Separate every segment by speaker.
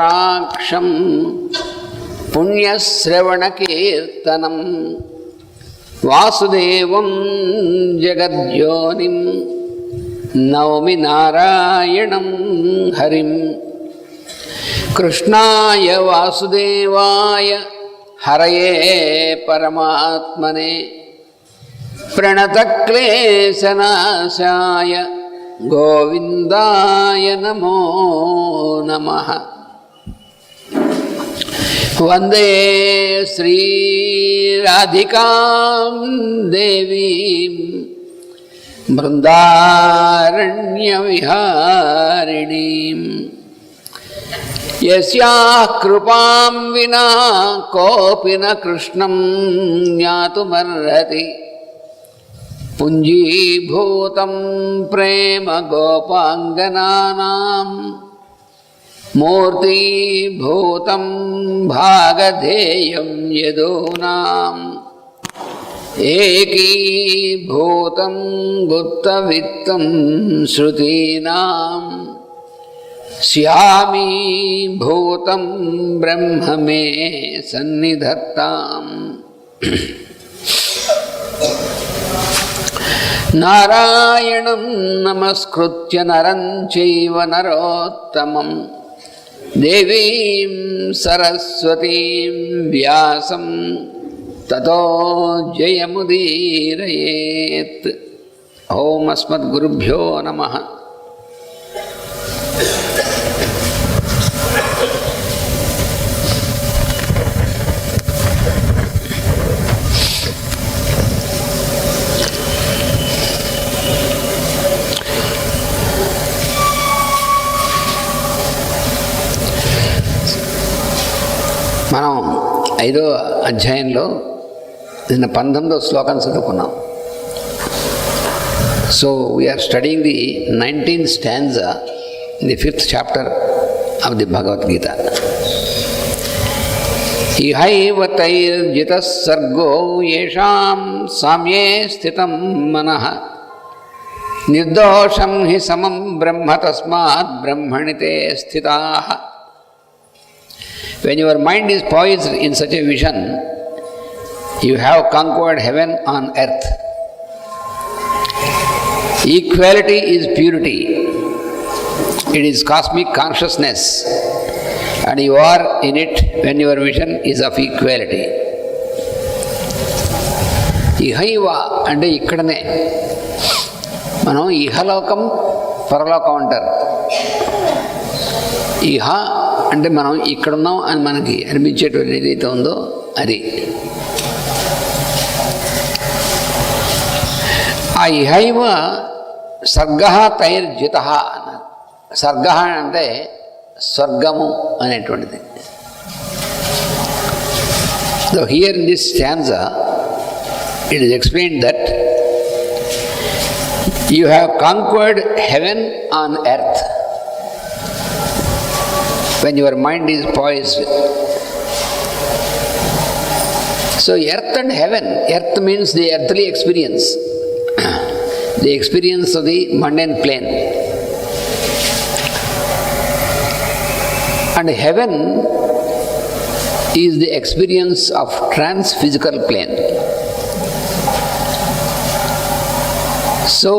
Speaker 1: రాక్షం పుణ్యశ్రవణకీర్తనం వాసుదేవం జగద్యోనిం నౌమి నారాయణం హరిం. కృష్ణాయ వాసుదేవాయ హరయే పరమాత్మనే ప్రణతక్లేశనాశాయ గోవిందాయ నమో నమః. వందే శ్రీరాధికాం దేవీం బృందారణ్యవిహారిణీం యస్యాః కృపాం వినా కోపి న కృష్ణం జ్ఞాతుమర్హతి. పుంజీభూతం ప్రేమ గోపాంగనానాం మూర్తీభూతం భాగధేయం యదూనాం ఏకీభూతం గుప్తవిత్తం శ్రుతీనాం శ్యామీభూతం బ్రహ్మ మే సన్నిధత్తాం. నారాయణం నమస్కృత్య నరం చైవ నరోత్తమం దేవీం సరస్వతీం వ్యాసం తతో జయముదీరయేత్. ఓం అస్మద్గురుభ్యో నమః. మనం 5వ అధ్యాయంలో నిన్న 19వ శ్లోకం చదువుకున్నాం. So we are studying the 19th stanza in the 5th chapter of the Bhagavad Gita. ఇహైవ తైర్జితః సర్గో యేషాం సామ్యే స్థితం మనః నిర్దోషం హి సమం బ్రహ్మ తస్మాత్ బ్రహ్మణి తే స్థితాః. When your mind is poised in such a vision, you have conquered heaven on earth. Equality is purity. It is cosmic consciousness, and you are in it when your vision is of equality. Ihaiva అంటే ఇక్కడనే మనం ఇహలోకం పరలోకం అంటారు. ఇహ అంటే మనం ఇక్కడున్నాం అని మనకి అనిపించేటువంటి ఏదైతే ఉందో అది. ఆ ఇహైవ సర్గ తైర్జిత అన్నారు. సర్గ అంటే స్వర్గము అనేటువంటిది. So here in this stanza it is explained that you have conquered haven on earth when your mind is poised. So earth and heaven, earth means the earthly experience, the experience of the mundane plane, and heaven is the experience of trans-physical plane. So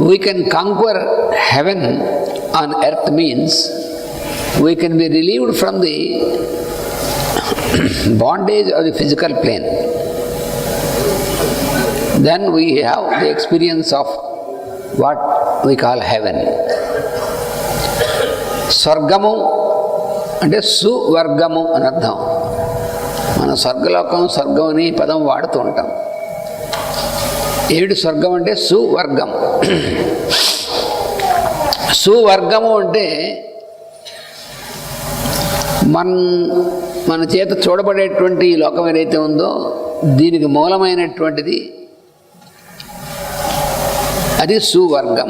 Speaker 1: we can conquer heaven on earth means we can be relieved from the bondage of the physical plane. Then we have the experience of what we call heaven. స్వర్గము అంటే సువర్గము అని అర్థం. మన స్వర్గలోకం స్వర్గం అని పదం వాడుతూ ఉంటాం. ఏమిటి స్వర్గం అంటే సువర్గం. సువర్గము అంటే మన చేత చూడబడేటువంటి ఈ లోకం ఏదైతే ఉందో దీనికి మూలమైనటువంటిది అది సువర్గం.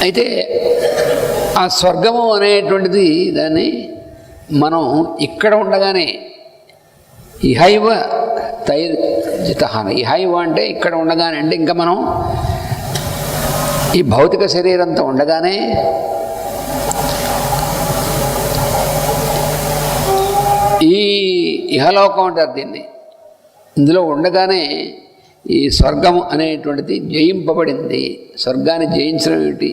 Speaker 1: అయితే ఆ స్వర్గము అనేటువంటిది దాన్ని మనం ఇక్కడ ఉండగానే ఇహైవ తైర్జిత. ఇహైవ అంటే ఇక్కడ ఉండగానే అంటే ఇంకా మనం ఈ భౌతిక శరీరంతో ఉండగానే ఈ ఇహలోకం అంటారు దీన్ని. ఇందులో ఉండగానే ఈ స్వర్గం అనేటువంటిది జయింపబడింది. స్వర్గాన్ని జయించడం ఏమిటి?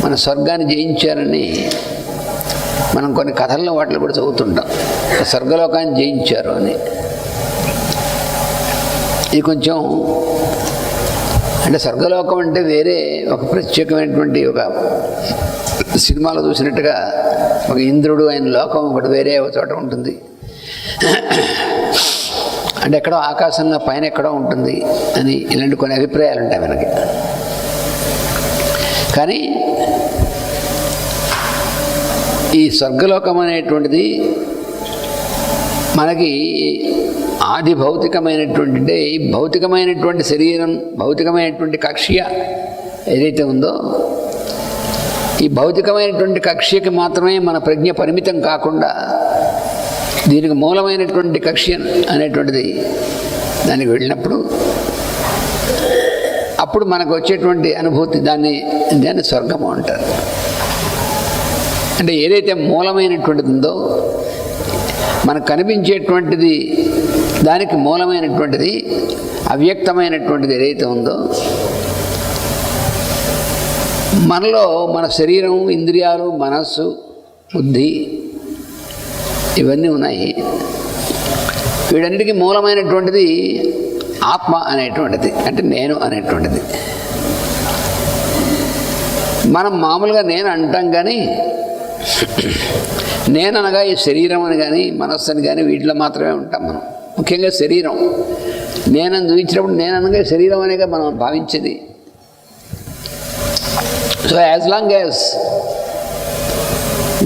Speaker 1: మన స్వర్గాన్ని జయించారని మనం కొన్ని కథల్లో వాటిలో కూడా చదువుతుంటాం. స్వర్గలోకాన్ని జయించారు అని. ఇది కొంచెం అంటే స్వర్గలోకం అంటే వేరే ఒక ప్రత్యేకమైనటువంటి ఒక సినిమాలో చూసినట్టుగా ఒక ఇంద్రుడు ఆయన లోకం ఒకటి వేరే ఒక చోట ఉంటుంది. అంటే ఎక్కడో ఆకాశంలో పైన ఎక్కడో ఉంటుంది అని ఇలాంటి కొన్ని అభిప్రాయాలు ఉంటాయి మనకి. కానీ ఈ స్వర్గలోకం అనేటువంటిది మనకి ఆది భౌతికమైనటువంటి అంటే ఈ భౌతికమైనటువంటి శరీరం, భౌతికమైనటువంటి కక్ష్య ఏదైతే ఉందో, ఈ భౌతికమైనటువంటి కక్ష్యకి మాత్రమే మన ప్రజ్ఞ పరిమితం కాకుండా దీనికి మూలమైనటువంటి కక్ష్య అనేటువంటిది దానికి వెళ్ళినప్పుడు అప్పుడు మనకు వచ్చేటువంటి అనుభూతి దాన్ని స్వర్గము అంటారు. అంటే ఏదైతే మూలమైనటువంటిది ఉందో, మనకు కనిపించేటువంటిది దానికి మూలమైనటువంటిది అవ్యక్తమైనటువంటిది ఏదైతే ఉందో, మనలో మన శరీరం, ఇంద్రియాలు, మనస్సు, బుద్ధి ఇవన్నీ ఉన్నాయి. వీటన్నిటికీ మూలమైనటువంటిది ఆత్మ అనేటువంటిది, అంటే నేను అనేటువంటిది. మనం మామూలుగా నేను అంటాం, కానీ నేననగా ఈ శరీరం అని కానీ మనస్సు అని కానీ వీటిలో మాత్రమే ఉంటాం మనం. ముఖ్యంగా శరీరం నేనని చూపించినప్పుడు నేననగా శరీరం అనేగా మనం భావించేది. So as long as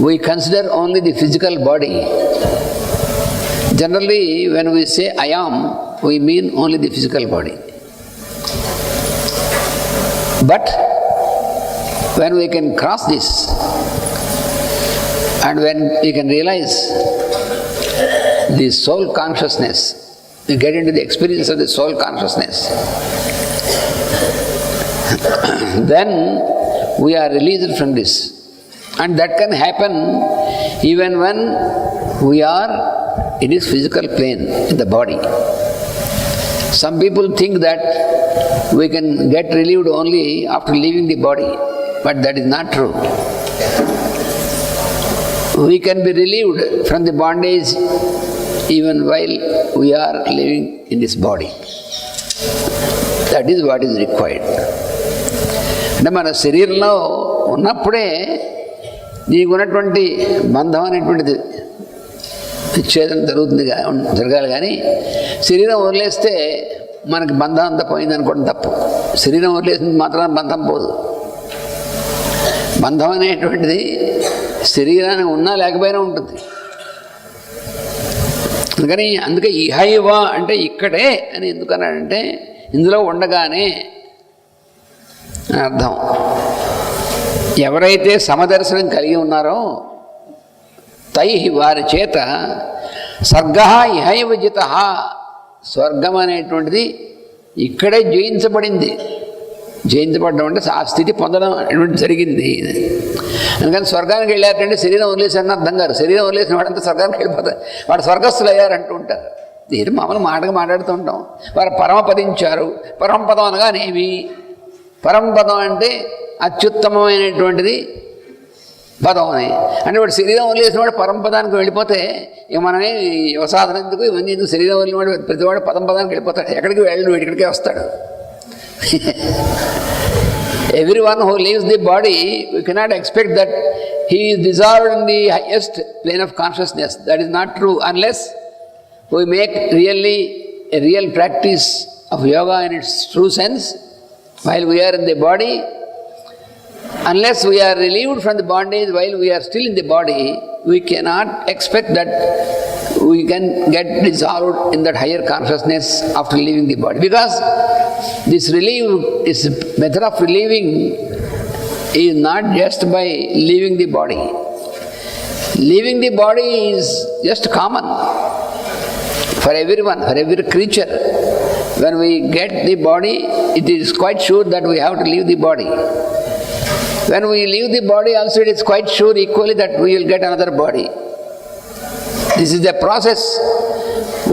Speaker 1: we consider only the physical body, generally when we say I am, we mean only the physical body. But when we can cross this and when we can realize the soul consciousness, we get into the experience of the soul consciousness, then we are released from this. And that can happen even when we are in this physical plane, in the body. Some people think that we can get relieved only after leaving the body, but that is not true. We can be relieved from the bondage even while we are living in this body. That is what is required. అంటే మన శరీరంలో ఉన్నప్పుడే నీకున్నటువంటి బంధం అనేటువంటిది విచ్ఛేదం జరగాలి. కానీ శరీరం వదిలేస్తే మనకి బంధం అంతా పోయింది అనుకోవడం తప్పు. శరీరం వదిలేసింది మాత్రం బంధం పోదు. బంధం అనేటువంటిది శరీరానికి ఉన్నా లేకపోయినా ఉంటుంది. అందుకే ఇహైవ అంటే ఇక్కడే అని ఎందుకన్నాడంటే ఇందులో ఉండగానే అర్థం. ఎవరైతే సమదర్శనం కలిగి ఉన్నారో తై వారి చేత సర్గ ఇహైవ జిత, స్వర్గం అనేటువంటిది ఇక్కడే జయించబడింది. జయించబడడం అంటే ఆ స్థితి పొందడం అనేటువంటి జరిగింది. అందుకని స్వర్గానికి వెళ్ళారంటే శరీరం వదిలేసారని అర్థం కాదు. శరీరం వదిలేసిన వాడంతా స్వర్గానికి వెళ్ళిపోతారు, వాడు స్వర్గస్థులు అయ్యారంటూ ఉంటారు. ఇది మామూలు మాటగా మాట్లాడుతూ ఉంటాం. వారు పరమపదించారు. పరమపదం అనగానేమి? పరమపదం అంటే అత్యుత్తమమైనటువంటిది పదం అని. అంటే వాడు శరీరం వదిలేసిన వాడు పరమపదానికి వెళ్ళిపోతే ఇక మనమే యువసాధన ఎందుకు, ఇవన్నీ ఎందుకు? శరీరం వదిలిన వాడు ప్రతివాడు పదంపదానికి వెళ్ళిపోతాడు. ఎక్కడికి వెళ్ళడు, ఇక్కడికే వస్తాడు. Everyone who leaves the body, we cannot expect that he is dissolved in the highest plane of consciousness. That is not true unless we make really a real practice of yoga in its true sense while we are in the body. Unless we are relieved from the bondage while we are still in the body, we cannot expect that we can get dissolved in that higher consciousness after leaving the body. Because this method of relieving is not just by leaving the body. Leaving the body is just common for everyone, for every creature. when we get the body, it is quite sure that we have to leave the body. When we leave the body also, it is quite sure equally that we will get another body. This is a process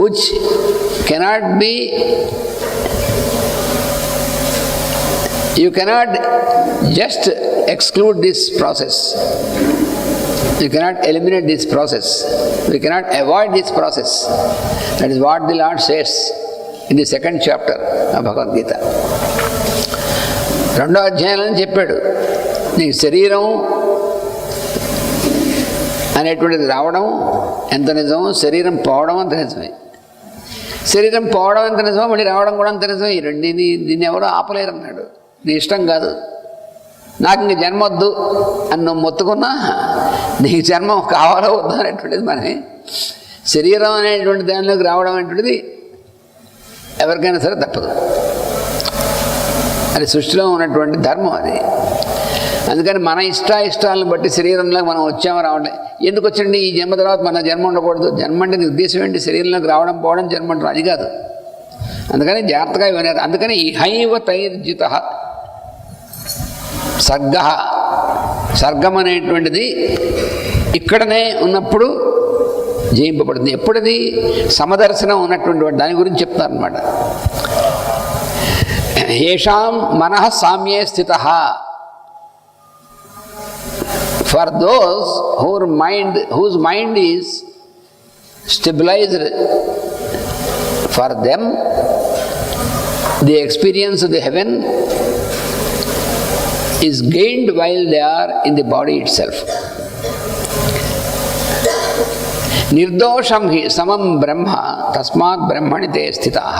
Speaker 1: which cannot be, you cannot just exclude this process. You cannot eliminate this process. We cannot avoid this process. That is what the Lord says in the 2nd chapter of Bhagavad Gita. 2వ అధ్యాయంలో చెప్పాడు, నీ శరీరం అనేటువంటిది రావడం ఎంత నిజమో, శరీరం పోవడం అంత నిజమే. శరీరం పోవడం ఎంత నిజమో, మళ్ళీ రావడం కూడా అంత నిజమే. ఈ రెండింటిని దీన్ని ఎవరో ఆపలేరు అన్నాడు. నీ ఇష్టం కాదు, నాకు ఇంక జన్మ వద్దు అని నువ్వు మొత్తుకున్నా నీకు జన్మ కావాలో వద్దు అనేటువంటిది మనమే. శరీరం అనేటువంటి దానిలోకి రావడం అనేటువంటిది ఎవరికైనా సరే తప్పదు. అది సృష్టిలో ఉన్నటువంటి ధర్మం అది. అందుకని మన ఇష్టాలను బట్టి శరీరంలోకి మనం వచ్చామో రావడం. ఎందుకు వచ్చండి ఈ జన్మ తర్వాత మన జన్మ ఉండకూడదు? జన్మ అంటే నీ ఉద్దేశం ఏంటి? శరీరంలోకి రావడం పోవడం జన్మ అంటారు, అది కాదు. అందుకని జాగ్రత్తగా వినారు. అందుకని ఇహైవ తైర్జిత సర్గ, సర్గం అనేటువంటిది ఇక్కడనే ఉన్నప్పుడు జయింపబడుతుంది. ఎప్పుడది? సమదర్శనం ఉన్నటువంటి దాని గురించి చెప్తారనమాట. ఏషాం మనః సామ్యే స్థితః, for those whose mind is stabilized, for them the experience of the heaven is gained while they are in the body itself. నిర్దోషం హి సమం బ్రహ్మ తస్మాత్ బ్రహ్మణి తే స్థితాః.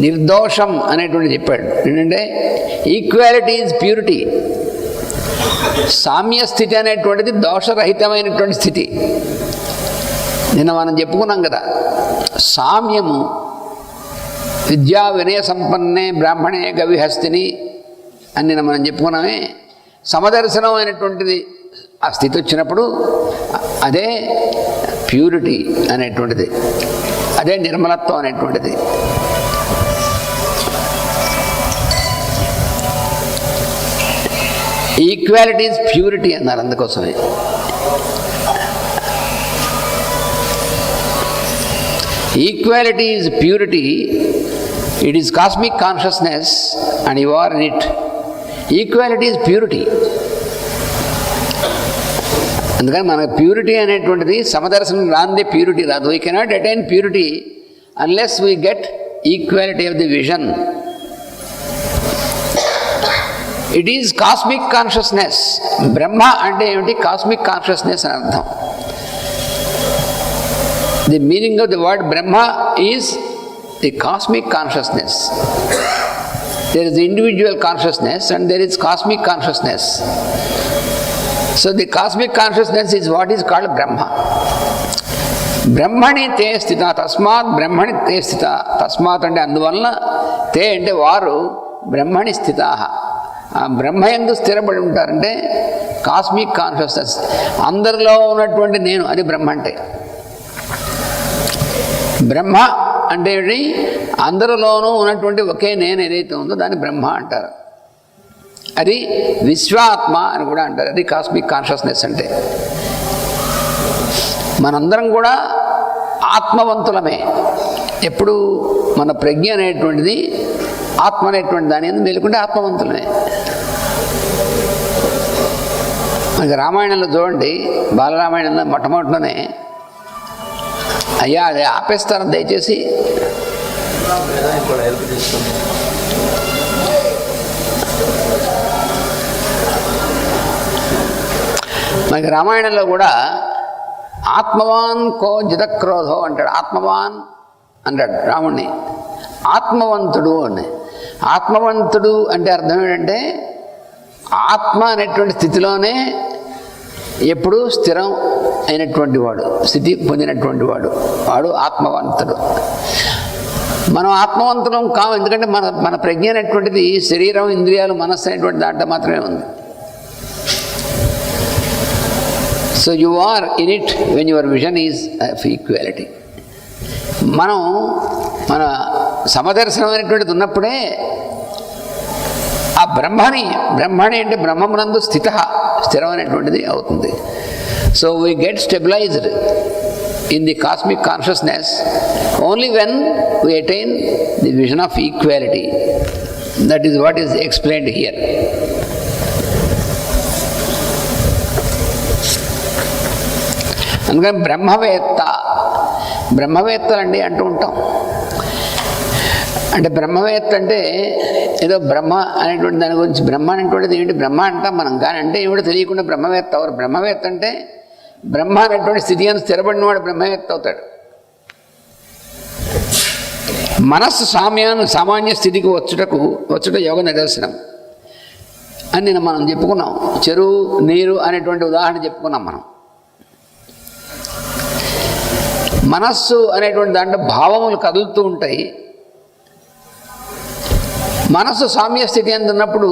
Speaker 1: నిర్దోషం అనేటువంటి చెప్పాడు. ఏంటంటే ఈక్వాలిటీ ఈజ్ ప్యూరిటీ. సామ్య స్థితి అనేటువంటిది దోషరహితమైనటువంటి స్థితి. నిన్న మనం చెప్పుకున్నాం కదా, సామ్యము విద్యా వినయ సంపన్నే బ్రాహ్మణే గవిహస్తిని అని నిన్న మనం చెప్పుకున్నామే. సమదర్శనం అయినటువంటిది ఆ స్థితి వచ్చినప్పుడు అదే ప్యూరిటీ అనేటువంటిది, అదే నిర్మలత్వం అనేటువంటిది. ఈక్వాలిటీ ఈజ్ ప్యూరిటీ అన్నారు. అందుకోసమే equality is purity. It is cosmic consciousness and you are in it. Equality is purity. అందుకని మన ప్యూరిటీ అనేటువంటిది సమదర్శనం రాందే ప్యూరిటీ రాదు. We cannot attain purity unless we get equality of the vision. It is cosmic consciousness. Brahma అంటే ఏమిటి? Cosmic consciousness అని అర్థం. The meaning of the word Brahma is the cosmic consciousness. There is individual consciousness and there is cosmic consciousness. So the cosmic consciousness is what is called Brahma. బ్రహ్మణి తే స్థిత తస్మాత్ బ్రహ్మణి తే స్థిత. తస్మాత్ అంటే అందువలన, తే అంటే వారు, బ్రహ్మణి స్థిత, ఆ బ్రహ్మయందు స్థిరపడి ఉంటారంటే కాస్మిక్ కాన్షియస్నెస్. అందరిలో ఉన్నటువంటి నేను, అది బ్రహ్మ అంటే. బ్రహ్మ అంటే అందరిలోనూ ఉన్నటువంటి ఒకే నేను ఏదైతే ఉందో దాన్ని బ్రహ్మ అంటారు. అది విశ్వాత్మ అని కూడా అంటారు. అది కాస్మిక్ కాన్షియస్నెస్ అంటే. మనందరం కూడా ఆత్మవంతులమే. ఎప్పుడు మన ప్రజ్ఞ అనేటువంటిది ఆత్మ అనేటువంటి దాని ఎందుకు మేలుకుంటే ఆత్మవంతులమే. మనకి రామాయణంలో చూడండి, బాలరామాయణంలో మొట్టమొదటిలోనే, అయ్యా అది ఆపేస్తాను దయచేసి. మనకి రామాయణంలో కూడా ఆత్మవాన్ కో జితక్రోధో అంటాడు. ఆత్మవాన్ అంటాడు రాముణ్ణి. ఆత్మవంతుడు అని. ఆత్మవంతుడు అంటే అర్థం ఏంటంటే ఆత్మ అనేటువంటి స్థితిలోనే ఎప్పుడూ స్థిరం అయినటువంటి వాడు, స్థితి పొందినటువంటి వాడు, వాడు ఆత్మవంతుడు. మనం ఆత్మవంతులం కావు. ఎందుకంటే మన ప్రజ్ఞ అనేటువంటిది శరీరం, ఇంద్రియాలు, మనస్సు అనేటువంటి దాంట్లో మాత్రమే ఉంది. So you are in it when your vision is of equality. మనం మన సమదర్శనం అనేటువంటిది ఉన్నప్పుడే ఆ బ్రహ్మని అంటే బ్రహ్మమునందు స్థిరమైనటువంటిది అవుతుంది. So we get stabilised in the cosmic consciousness only when we attain the vision of equality. That is what is explained here. అందుకని బ్రహ్మవేత్తలండి అంటూ ఉంటాం. అంటే బ్రహ్మవేత్త అంటే ఏదో బ్రహ్మ అనేటువంటి దాని గురించి, బ్రహ్మ అనేటువంటిది ఏంటి, బ్రహ్మ అంటాం మనం, కానీ అంటే ఏమిటో తెలియకుండా బ్రహ్మవేత్త ఎవరు? బ్రహ్మవేత్త అంటే బ్రహ్మ అనేటువంటి స్థితి అని స్థిరపడిన వాడు బ్రహ్మవేత్త అవుతాడు. మనస్సు సామాన్య స్థితికి వచ్చుట యోగ నిదర్శనం అని నేను మనం చెప్పుకున్నాం. చెరువు నీరు అనేటువంటి ఉదాహరణ చెప్పుకున్నాం మనం. మనస్సు అనేటువంటి దాంట్లో భావములు కదులుతూ ఉంటాయి. మనస్సు సామ్య స్థితి అందున్నప్పుడు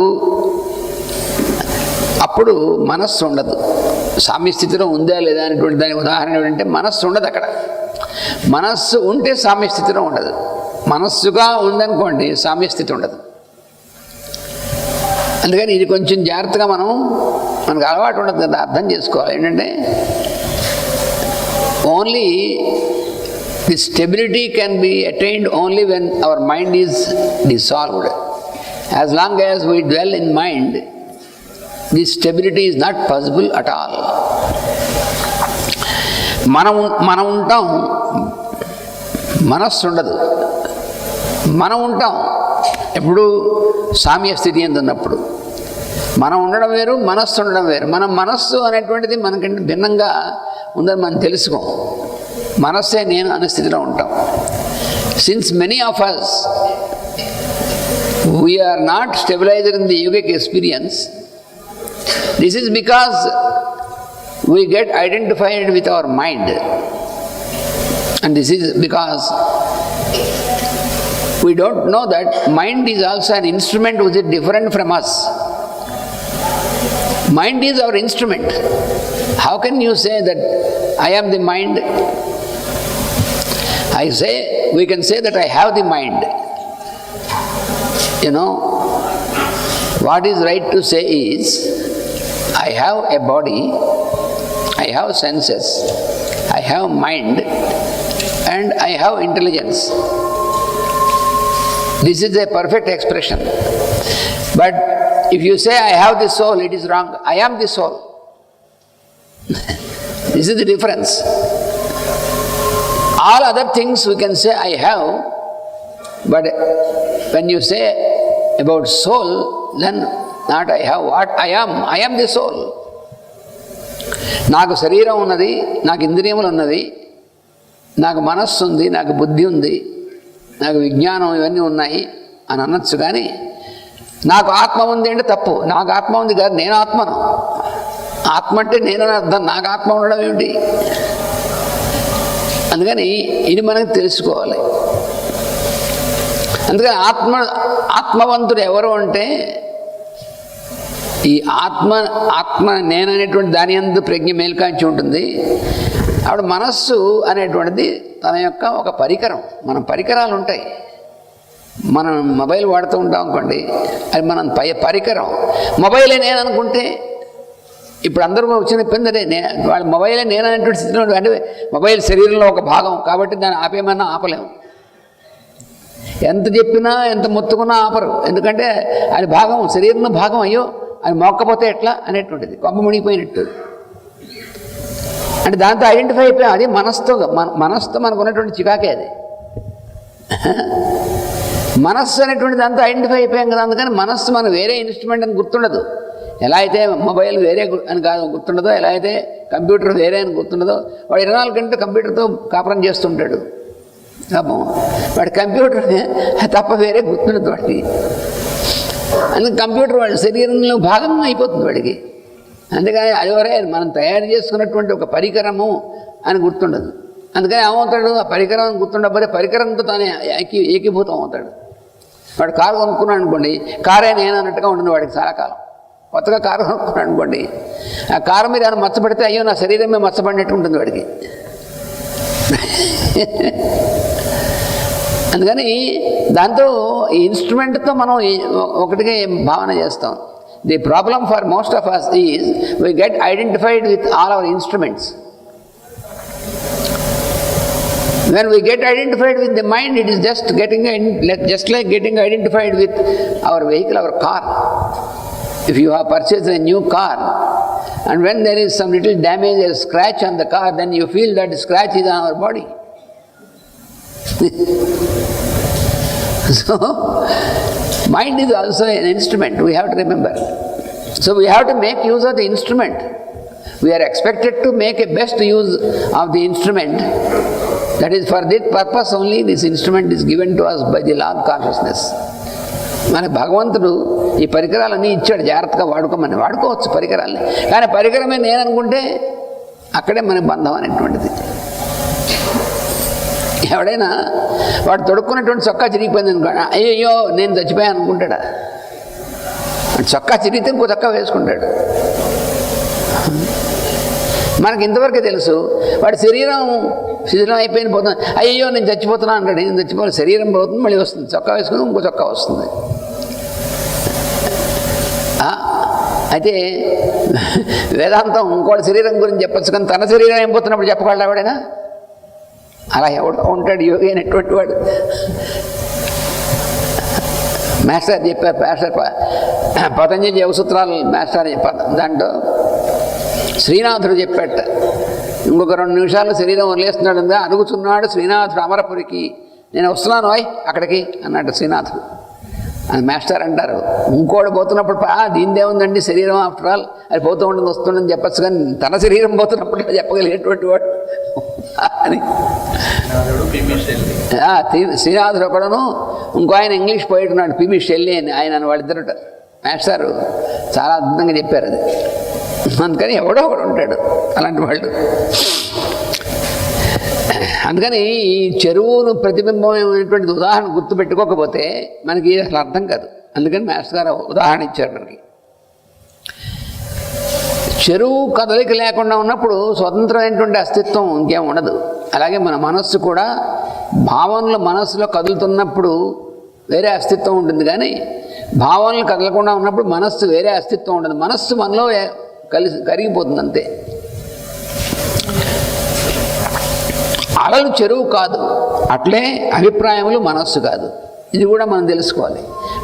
Speaker 1: అప్పుడు మనస్సు ఉండదు. సామ్య స్థితిలో ఉందా లేదా అనేటువంటి దాని ఉదాహరణ ఏంటంటే మనస్సు ఉండదు అక్కడ. మనస్సు ఉంటే సామ్య స్థితిలో ఉండదు. మనస్సుగా ఉందనుకోండి సామ్య స్థితి ఉండదు. అందుకని ఇది కొంచెం జాగ్రత్తగా మనకు అలవాటు ఉండదు కదా, అర్థం చేసుకోవాలి. ఏంటంటే only the stability can be attained only when our mind is dissolved. As long as we dwell in mind, this stability is not possible at all. మనం ఉంటాం, మనస్సు ఉండదు. మనం ఉంటాం ఎప్పుడు సామ్య స్థితి ఎందున్నప్పుడు. మనం ఉండడం వేరు, మనస్సు ఉండడం వేరు. మనం మనస్సు అనేటువంటిది మనకంటే భిన్నంగా ఉందని మనం తెలుసుకోం. మనస్సే నేను అనే స్థితిలో ఉంటాం. Since many of us we are not stabilized in the yogic experience, this is because we get identified with our mind, and this is because we don't know that mind is also an instrument which is different from us. Mind is our instrument. How can you say that I am the mind? We can say that I have the mind. You know, what is right to say is, I have a body, I have senses, I have mind, and I have intelligence. This is a perfect expression. But if you say I have the soul, it is wrong. I am the soul. This is the difference. All other things we can say I have, but when you say about soul, then not I have, what I am the soul. నాకు శరీరం ఉన్నది, నాకు ఇంద్రియములు ఉన్నవి, నాకు మనస్సు ఉంది, నాకు బుద్ధి ఉంది, నాకు విజ్ఞానం ఇవన్నీ ఉన్నాయి అని అనొచ్చు. కానీ నాకు ఆత్మ ఉంది అంటే తప్పు. నాకు ఆత్మ ఉంది కాదు, నేను ఆత్మను. ఆత్మ అంటే నేనని అర్థం, నాకు ఆత్మ ఉండడం ఏమిటి? అందుకని ఇది మనకు తెలుసుకోవాలి. అందుకని ఆత్మవంతుడు ఎవరు అంటే, ఈ ఆత్మ నేననేటువంటి దాని యందు ప్రజ్ఞ మేల్కాంచి ఉంటుంది. ఆవిడ మనస్సు అనేటువంటిది తన యొక్క ఒక పరికరం. మన పరికరాలు ఉంటాయి. మనం మొబైల్ వాడుతూ ఉంటాం అనుకోండి, అది మనం పరికరం. మొబైలే నేను అనుకుంటే, ఇప్పుడు అందరూ వచ్చిన ఇబ్బంది వాళ్ళ మొబైలే నేను అనేటువంటి స్థితిలో, అంటే మొబైల్ శరీరంలో ఒక భాగం కాబట్టి దాన్ని ఆపేయమన్నా ఆపలేము. ఎంత చెప్పినా ఎంత మొత్తుకున్నా ఆపరు. ఎందుకంటే అది భాగం, శరీరంలో భాగం. అయ్యో అది మోక్కపోతే ఎట్లా అనేటువంటిది, కొంప మునిగిపోయినట్టు. అంటే దాంతో ఐడెంటిఫై అయిపోయాం. అది మనస్సుతో మనకు ఉన్నటువంటి చికాకే అది. మనస్సు అనేటువంటి దాంతో ఐడెంటిఫై అయిపోయాం కదా. అందుకని మనస్సు మన వేరే ఇన్స్ట్రుమెంట్ అని గుర్తుండదు. ఎలా అయితే మొబైల్ వేరే అని కాదు గుర్తుండదో, ఎలా అయితే కంప్యూటర్ వేరే అని గుర్తుండదో, వాడు 24 గంటలు కంప్యూటర్తో కాపురం చేస్తుంటాడు. వాడి కంప్యూటర్ తప్ప వేరే గుర్తుండదు వాడికి. అందుకే కంప్యూటర్ వాడి శరీరంలో భాగంగా అయిపోతుంది వాడికి. అందుకని అది వరే మనం తయారు చేసుకున్నటువంటి ఒక పరికరము అని గుర్తుండదు. అందుకని ఏమవుతాడు, ఆ పరికరం గుర్తుండకపోతే పరికరంతో తానే ఏకీభూతం అవుతాడు. వాడు కారు కొనుక్కున్నాడు అనుకోండి, కారే నేను అన్నట్టుగా ఉంటుంది వాడికి చాలా కాలం. కొత్తగా కారు కొనుక్కున్నాడు అనుకోండి, ఆ కారు మీద ఏమైనా మచ్చపడితే అయ్యో నా శరీరమే మచ్చపడినట్టు ఉంటుంది వాడికి. అందుకని దాంతో ఈ ఇన్స్ట్రుమెంట్తో మనం ఒకటిగా భావన చేస్తాం. The problem for most of us is we get identified with all our instruments. When we get identified with the mind, it is just like getting identified with our vehicle, our car. If you have purchased a new car, and when there is some little damage or scratch on the car, then you feel that scratch is on our body. So, mind is also an instrument, we have to remember. So we have to make use of the instrument. We are expected to make a best use of the instrument. That is, for this purpose only this instrument is given to us by the law of consciousness. మన భగవంతుడు ఈ పరికరాలన్నీ ఇచ్చాడు, జాగ్రత్తగా వాడుకోమని. వాడుకోవచ్చు పరికరాలని, కానీ పరికరమే నేను అనుకుంటే అక్కడే మన బంధం అనేటువంటిది. ఎవడైనా వాడు తొడుక్కున్నటువంటి చొక్కా చిరిగిపోయింది అనుకోండి, అయ్యో నేను చచ్చిపోయాను అనుకుంటాడా? చొక్కా చిరిగితే ఇంకో చొక్కా వేసుకుంటాడు. మనకి ఇంతవరకే తెలుసు వాడి శరీరం శిథిలం అయిపోయిన పోతుంది, అయ్యో నేను చచ్చిపోతున్నా అంటాడు. నేను చచ్చిపోవాలి, శరీరం పోతుంది, మళ్ళీ వస్తుంది, చొక్కా వేసుకుని ఇంకో చొక్కా వస్తుంది. అయితే వేదాంతం ఇంకోటి శరీరం గురించి చెప్పచ్చు, కానీ తన శరీరం అయిపోతున్నప్పుడు చెప్పగలడు ఎవడైనా? అలా ఎవడో ఉంటాడు యోగి అయినటువంటి వాడు. మాస్టర్ చెప్పారు, మాస్టర్ పతంజలి యోగసూత్రాలు మాస్టర్ చెప్పారు. దాంట్లో శ్రీనాథుడు చెప్పాట, ఇంకొక 2 నిమిషాలు శరీరం వదిలేస్తున్నాడు, అడుగుతున్నాడు శ్రీనాథుడు అమరపురికి, నేను వస్తున్నాను అక్కడికి అన్నాడు శ్రీనాథుడు. అని మాస్టర్ అంటారు, ఇంకోటి పోతున్నప్పుడు దీనిదే ఉందండి శరీరం, ఆఫ్టర్ ఆల్ అది పోతూ ఉంటుంది వస్తుందని చెప్పచ్చు, కానీ తన శరీరం పోతున్నప్పుడు చెప్పగలిగేటువంటి వాడు అని. శ్రీనాథుడు ఒకడును, ఇంకో ఆయన ఇంగ్లీష్ పోయిట్ ఉన్నాడు పిబి షెల్లీ అని, ఆయన వాళ్ళిద్దరు మాస్టారు చాలా అద్భుతంగా చెప్పారు అది. అందుకని ఎవడో ఒకడు ఉంటాడు అలాంటి వాళ్ళు. అందుకని ఈ చెరువును ప్రతిబింబమైనటువంటి ఉదాహరణ గుర్తుపెట్టుకోకపోతే మనకి అసలు అర్థం కాదు. అందుకని మాస్టర్ గారు ఉదాహరణ ఇచ్చారు మనకి. చెరువు కదలిక లేకుండా ఉన్నప్పుడు స్వతంత్రమైనటువంటి అస్తిత్వం ఇంకేం ఉండదు. అలాగే మన మనస్సు కూడా భావనలు మనస్సులో కదులుతున్నప్పుడు వేరే అస్తిత్వం ఉంటుంది, కానీ భావనలు కదలకుండా ఉన్నప్పుడు మనస్సు వేరే అస్తిత్వం ఉండదు. మనస్సు మనలో కరిగిపోతుంది అంతే. అలలు చెరువు కాదు, అట్లే అభిప్రాయములు మనస్సు కాదు. ఇది కూడా మనం తెలుసుకోవాలి.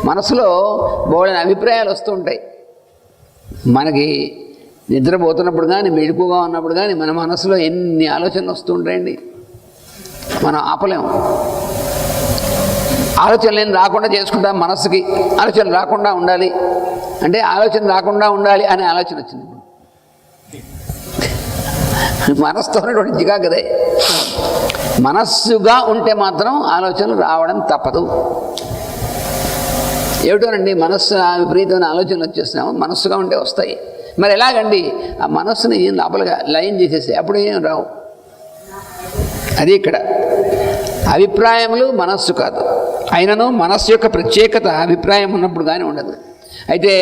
Speaker 1: మనసులో బోలెని అభిప్రాయాలు వస్తూ ఉంటాయి. మనకి నిద్రపోతున్నప్పుడు కానీ మెళుకుగా ఉన్నప్పుడు కానీ మన మనసులో ఎన్ని ఆలోచనలు వస్తూ ఉంటాయండి, మనం ఆపలేము. ఆలోచనలు రాకుండా చేసుకుంటాం. మనస్సుకి ఆలోచన రాకుండా ఉండాలి అంటే ఆలోచన రాకుండా ఉండాలి అనే ఆలోచన వచ్చింది. మనస్సుతో ఉన్నటువంటి జిగాగదే. మనస్సుగా ఉంటే మాత్రం ఆలోచనలు రావడం తప్పదు. ఏమిటోనండి మనస్సు విపరీతమైన ఆలోచనలు వచ్చేస్తున్నాము, మనస్సుగా ఉంటే వస్తాయి. మరి ఎలాగండి? ఆ మనస్సుని లోపలగా లయం చేసేసి అప్పుడు ఏం రావు. అది ఇక్కడ అభిప్రాయములు మనస్సు కాదు. అయినను మనస్సు యొక్క ప్రత్యేకత అభిప్రాయం ఉన్నప్పుడు కానీ ఉండదు. అయితే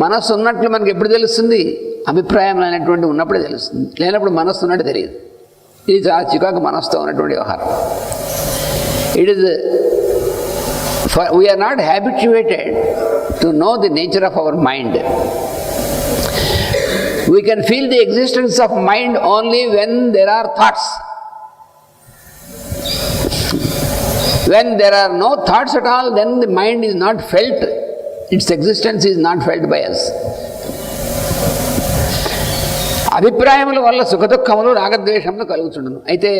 Speaker 1: మనస్సు ఉన్నట్లు మనకి ఎప్పుడు తెలుస్తుంది? అభిప్రాయం అనేటువంటి ఉన్నప్పుడే తెలుస్తుంది, లేనప్పుడు మనస్సు ఉన్నట్టు తెలియదు. ఇది చాలా చికాకు మనస్సుతో ఉన్నటువంటి వ్యవహారం. It is we're not habituated to know the nature of our mind. We can feel the existence of mind only when there are thoughts. When there are no thoughts at all, then the mind is not felt. Its existence is not felt by us. అభిప్రాయముల వల్ల సుఖదుఖములు రాగద్వేషములు కలుగుతుండును. అయితే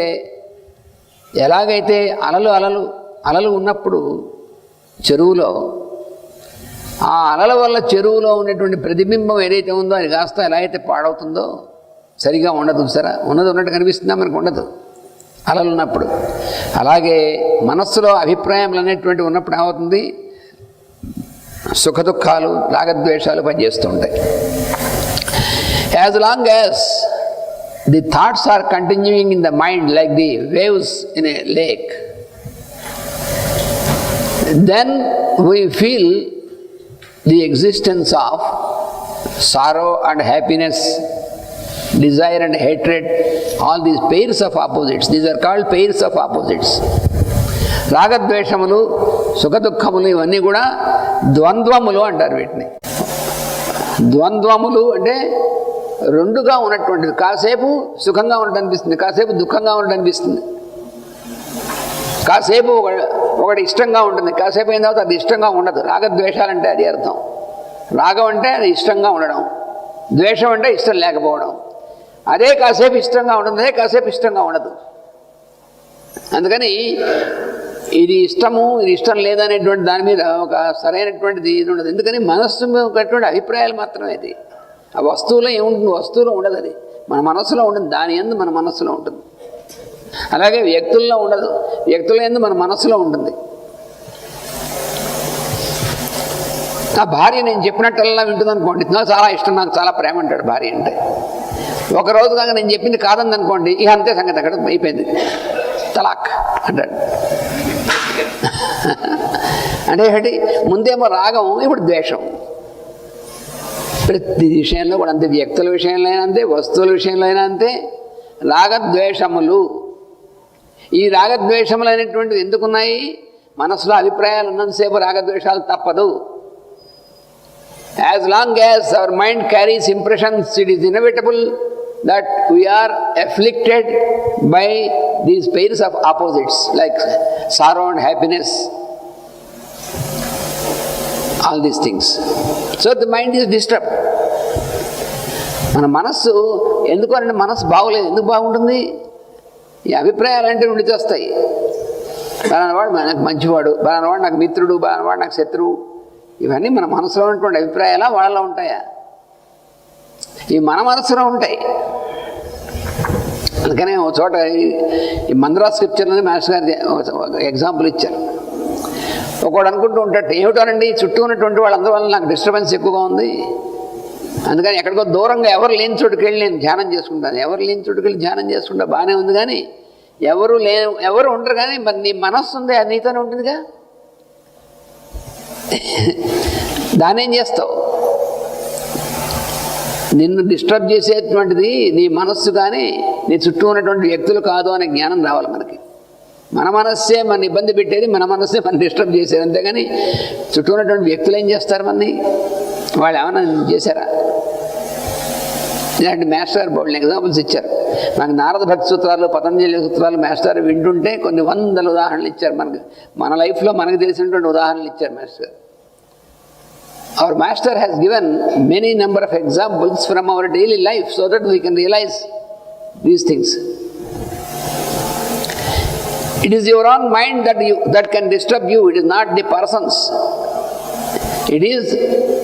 Speaker 1: ఎలాగైతే అలలు ఉన్నప్పుడు చెరువులో ఆ అలల వల్ల చెరువులో ఉన్నటువంటి ప్రతిబింబం ఏదైతే ఉందో అది కాస్త ఎలా అయితే పాడవుతుందో సరిగా ఉండదు. సరే ఉన్నది ఉన్నట్టు కనిపిస్తుందా? మనకు ఉండదు అలలు ఉన్నప్పుడు. అలాగే మనస్సులో అభిప్రాయములు అనేటువంటి ఉన్నప్పుడు ఏమవుతుంది? సుఖదుఖాలు రాగద్వేషాలు పనిచేస్తూ ఉంటాయి. As long as the thoughts are continuing in the mind like the waves in a lake, then we feel the existence of sorrow and happiness desire and hatred, all these pairs of opposites. These are called pairs of opposites. రాగద్వేషములు, సుఖదుఖములు ఇవన్నీ కూడా ద్వంద్వములు అంటారు వీటిని. ద్వంద్వములు అంటే రెండుగా ఉన్నటువంటిది. కాసేపు సుఖంగా ఉండడం అనిపిస్తుంది, కాసేపు దుఃఖంగా ఉండడం అనిపిస్తుంది. కాసేపు ఒకటి ఇష్టంగా ఉంటుంది, కాసేపు అయిన తర్వాత అది ఇష్టంగా ఉండదు. రాగద్వేషాలంటే అది అర్థం. రాగం అంటే అది ఇష్టంగా ఉండడం, ద్వేషం అంటే ఇష్టం లేకపోవడం. అదే కాసేపు ఇష్టంగా ఉంటుంది, అదే కాసేపు ఇష్టంగా ఉండదు. అందుకని ఇది ఇష్టము, ఇది ఇష్టం లేదనేటువంటి దాని మీద ఒక సరైనటువంటిది ఇది ఉండదు. ఎందుకని మనస్సు కటువంటి అభిప్రాయాలు మాత్రమే అది. ఆ వస్తువులో ఏముంటుంది? వస్తువులో ఉండదు, అది మన మనస్సులో ఉంటుంది. దాని యందు మన మనస్సులో ఉంటుంది. అలాగే వ్యక్తుల్లో ఉండదు, వ్యక్తుల యందు మన మనస్సులో ఉంటుంది. నా భార్య నేను చెప్పినట్టల్లా వింటుంది అనుకోండి, నాకు చాలా ఇష్టం, నాకు చాలా ప్రేమ అంటాడు భార్య అంటే. ఒకరోజు కాక నేను చెప్పింది కాదంది అనుకోండి, ఇక అంతే సంగతి, అక్కడ అయిపోయింది, తలాక్ అంటాడు. అంటే ఏంటి? ముందేమో రాగం, ఇప్పుడు ద్వేషం. ప్రతి విషయంలో కూడా అంతే, వ్యక్తుల విషయంలో అయినా అంతే, వస్తువుల విషయంలో అయినా అంతే. రాగద్వేషములు, ఈ రాగద్వేషములు అనేటువంటివి ఎందుకున్నాయి? మనసులో అభిప్రాయాలు ఉన్నంతసేపు రాగద్వేషాలు తప్పదు. As long as our mind carries impressions, it is inevitable that we are afflicted by these pairs of opposites like sorrow and happiness, all these things. So the mind is disturbed. మన మనస్సు ఎందుకు అంటే మనస్సు బాగోలేదు. ఎందుకు బాగుంటుంది? ఈ అభిప్రాయాలు అంటే ఉండి వస్తాయి. బలానవాడు నాకు మంచివాడు, బలానవాడు నాకు మిత్రుడు, బలానవాడు నాకు శత్రువు. ఇవన్నీ మన మనసులో ఉన్నటువంటి అభిప్రాయాలా, వాళ్ళలో ఉంటాయా? ఇవి మన మనసులో ఉంటాయి. అందుకనే ఒక చోట ఈ మంద్రా స్క్రిప్చర్లని మాస్టర్ గారు ఎగ్జాంపుల్ ఇచ్చారు. ఒకడు అనుకుంటూ ఉంటాడు, ఏమిటోనండి చుట్టూ ఉన్నటువంటి వాళ్ళందరి వల్ల నాకు డిస్టర్బెన్స్ ఎక్కువగా ఉంది, అందుకని ఎక్కడికో దూరంగా ఎవరు లేని చోటుకి వెళ్ళి నేను ధ్యానం చేసుకుంటాను. ఎవరు లేని చోటుకి వెళ్ళి ధ్యానం చేసుకుంటా బాగానే ఉంది, కానీ ఎవరు ఉండరు. కానీ మరి నీ మనస్సు ఉంది, అది నీతోనే ఉంటుందిగా. దాన్ని ఏం చేస్తావు? నిన్ను డిస్టర్బ్ చేసేటువంటిది నీ మనస్సు కానీ నీ చుట్టూ ఉన్నటువంటి వ్యక్తులు కాదు అనే జ్ఞానం రావాలి మనకి. మన మనస్సే మన ఇబ్బంది పెట్టేది, మన మనస్సే మన డిస్టర్బ్ చేసేది. అంతేగాని చుట్టూ ఉన్నటువంటి వ్యక్తులు ఏం చేస్తారు మనని? వాళ్ళు ఏమైనా చేశారా? ఇలాంటి మాస్టర్ బోల్డ్ ఎగ్జాంపుల్స్ ఇచ్చారు మనకి. నారద భక్తి సూత్రాలు, పతంజలి సూత్రాలు మాస్టర్ వింటుంటే కొన్ని వందల ఉదాహరణలు ఇచ్చారు మనకి. మన లైఫ్లో మనకు తెలిసినటువంటి ఉదాహరణలు ఇచ్చారు master. Our master has given many number of examples from our daily life so that we can realize these things. It is your own mind that can disturb you. It is not the persons. It is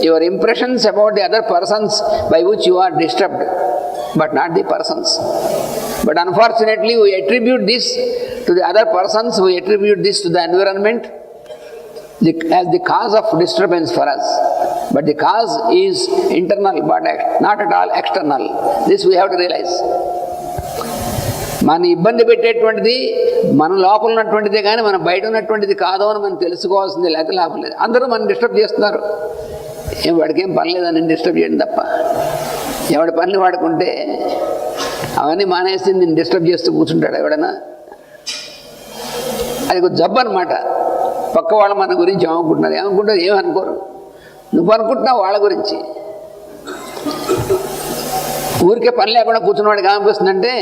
Speaker 1: your impressions about the other persons by which you are disturbed, but not the persons. But unfortunately, we attribute this to the other persons, we attribute this to the environment as the cause of disturbance for us. But the cause is internal, but not at all external. This we have to realize. మన ఇబ్బంది పెట్టేటువంటిది మన లోపల ఉన్నటువంటిదే కానీ మన బయట ఉన్నటువంటిది కాదు అని మనం తెలుసుకోవాల్సింది, లేకపోతే లాభం లేదు. అందరూ మనం డిస్టర్బ్ చేస్తున్నారు, వాడికి ఏం పని లేదని నేను డిస్టర్బ్ చేయడం తప్ప. ఎవడి పనులు వాడుకుంటే అవన్నీ మానేసి నేను డిస్టర్బ్ చేస్తూ కూర్చుంటాడు ఎవడన్నా. అది ఒక జబ్బు అనమాట. పక్క వాళ్ళు మన గురించి ఏమనుకుంటారు ఏమనుకోరు. నువ్వు అనుకుంటున్నావు వాళ్ళ గురించి. ఊరికే పని లేకుండా కూర్చున్నవాడికి ఏమనిపిస్తుందంటే,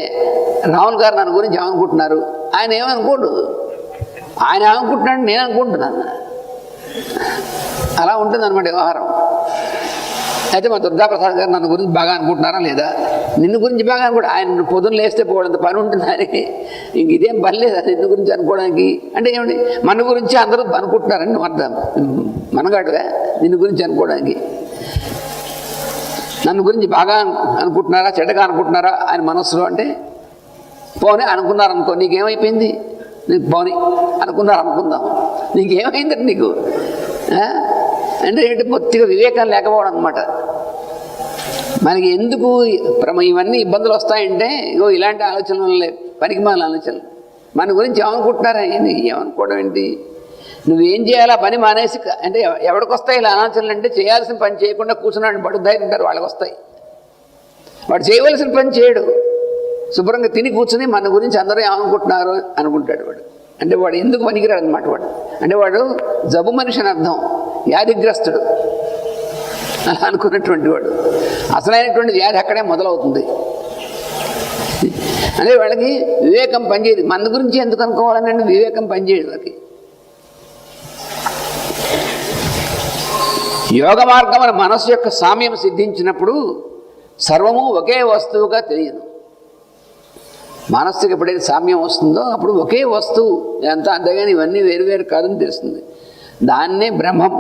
Speaker 1: రాహుల్ గారు నన్ను గురించి ఏమనుకుంటున్నారు, ఆయన ఏమనుకోడు, ఆయన ఏమనుకుంటున్నాడు నేను అనుకుంటున్నాను. అలా ఉంటుంది అనమాట వ్యవహారం. అయితే మా దుర్గాప్రసాద్ గారు నన్ను గురించి బాగా అనుకుంటున్నారా లేదా? నిన్ను గురించి బాగా అనుకోడు. ఆయన పొద్దున్న లేస్తే పోవడంత పని ఉంటుందని ఇంక ఇదేం పని లేదా నిన్ను గురించి అనుకోవడానికి. అంటే ఏమిటి? మన గురించి అందరూ అనుకుంటున్నారని అర్థం. మనగాడుగా నిన్ను గురించి అనుకోవడానికి. నన్ను గురించి బాగా అనుకుంటున్నారా చెడ్డగా అనుకుంటున్నారా ఆయన మనస్సులో? అంటే పోనీ అనుకున్నారనుకో, నీకేమైపోయింది? నీకు పోనీ అనుకుందాం, నీకేమైందంటే నీకు అంటే ఏంటి? పొత్తిగా వివేకం లేకపోవడం అనమాట. మనకి ఎందుకు ఇవన్నీ ఇబ్బందులు వస్తాయంటే ఇగో ఇలాంటి ఆలోచనలు, పనికిమాలిన ఆలోచనలు. మన గురించి ఏమనుకుంటున్నారా? ఏమనుకోవడం ఏంటి? నువ్వేం చేయాలా పని మానేసి అంటే ఎవరికి వస్తాయి ఇలా ఆలోచనలు? అంటే చేయాల్సిన పని చేయకుండా కూర్చున్నాడు బడుద్దాయి ఉంటారు, వాళ్ళకి వస్తాయి. వాడు చేయవలసిన పని చేయడు, శుభ్రంగా తిని కూర్చుని మన గురించి అందరూ ఏమనుకుంటున్నారు అనుకుంటాడు వాడు. అంటే వాడు ఎందుకు పనికిరాడు అనమాట వాడు. అంటే వాడు జబ్బు మనిషి అని అర్థం, వ్యాధిగ్రస్తుడు అలా అనుకున్నటువంటి వాడు. అసలైనటువంటి వ్యాధి అక్కడే మొదలవుతుంది. అదే వాళ్ళకి వివేకం పనిచేయదు. మన గురించి ఎందుకు అనుకోవాలని వివేకం పనిచేయదు వాళ్ళకి. యోగ మార్గమున మనస్సు యొక్క సామ్యం సిద్ధించినప్పుడు సర్వము ఒకే వస్తువుగా తెలియదు. మనస్సుకి ఎప్పుడైతే సామ్యం వస్తుందో అప్పుడు ఒకే వస్తువు ఎంత, అంతేగాని ఇవన్నీ వేరువేరు కాదని తెలుస్తుంది.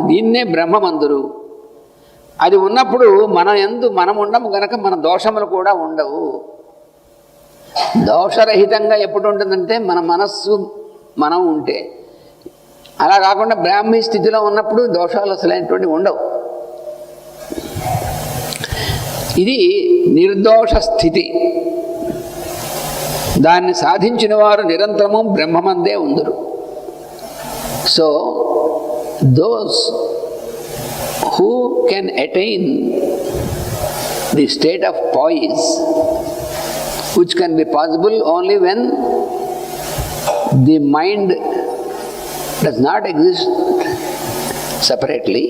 Speaker 1: దీన్నే బ్రహ్మం అందరు. అది ఉన్నప్పుడు మనం ఉండము గనక మన దోషములు కూడా ఉండవు. దోషరహితంగా ఎప్పుడు ఉంటుందంటే మన మనస్సు మనం ఉంటే. అలా కాకుండా బ్రాహ్మీ స్థితిలో ఉన్నప్పుడు దోషాలు అసలైనటువంటి ఉండవు. ఇది నిర్దోష స్థితి. దాన్ని సాధించిన వారు నిరంతరము బ్రహ్మమందే ఉందరు. So those who can attain the state of poise, which can be possible only when the mind does not exist separately.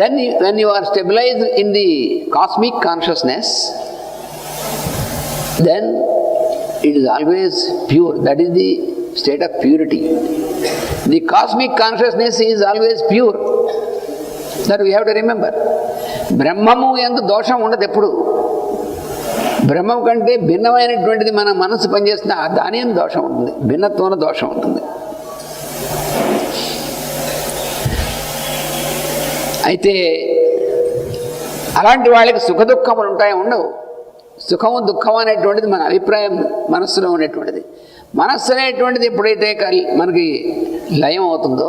Speaker 1: Then when you are stabilized in the cosmic consciousness, then it is always pure. That is the state of purity. The cosmic consciousness is always pure. That we have to remember. బ్రహ్మము యందు దోషం ఉండదు ఎప్పుడు. బ్రహ్మం కంటే భిన్నమైనటువంటిది మన మనసు పనిచేస్తున్న దాని యందు దోషం ఉంటుంది, భిన్నత్వంలో దోషం ఉంటుంది. అయితే అలాంటి వాళ్ళకి సుఖ దుఃఖములు ఉంటాయి ఉండవు. సుఖము దుఃఖం అనేటువంటిది మన అభిప్రాయం, మనస్సులో ఉండేటువంటిది. మనస్సు అనేటువంటిది ఎప్పుడైతే మనకి లయం అవుతుందో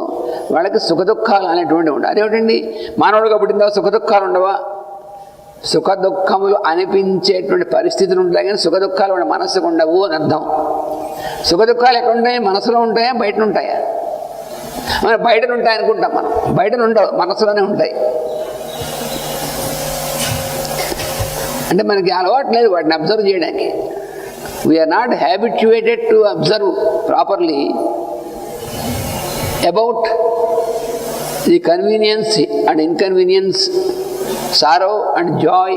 Speaker 1: వాళ్ళకి సుఖ దుఃఖాలు అనేటువంటివి ఉండవు. అదేమిటండి, మానవుడిగా పుట్టిందో సుఖ దుఃఖాలు ఉండవా? సుఖ దుఃఖములు అనిపించేటువంటి పరిస్థితులు ఉంటాయి, కానీ సుఖ దుఃఖాలు మన మనస్సుకు ఉండవు అని అర్థం. సుఖ దుఃఖాలు ఎక్కడ ఉంటాయి? మనసులో ఉంటాయా, బయట ఉంటాయా? మనం బయట ఉంటాయి అనుకుంటాం. మనం బయట ఉండవు, మనసులోనే ఉంటాయి. అంటే మనకి అలవాటు లేదు వాటిని అబ్జర్వ్ చేయడానికి. We're not habituated to observe properly about the convenience and inconvenience, sorrow and joy,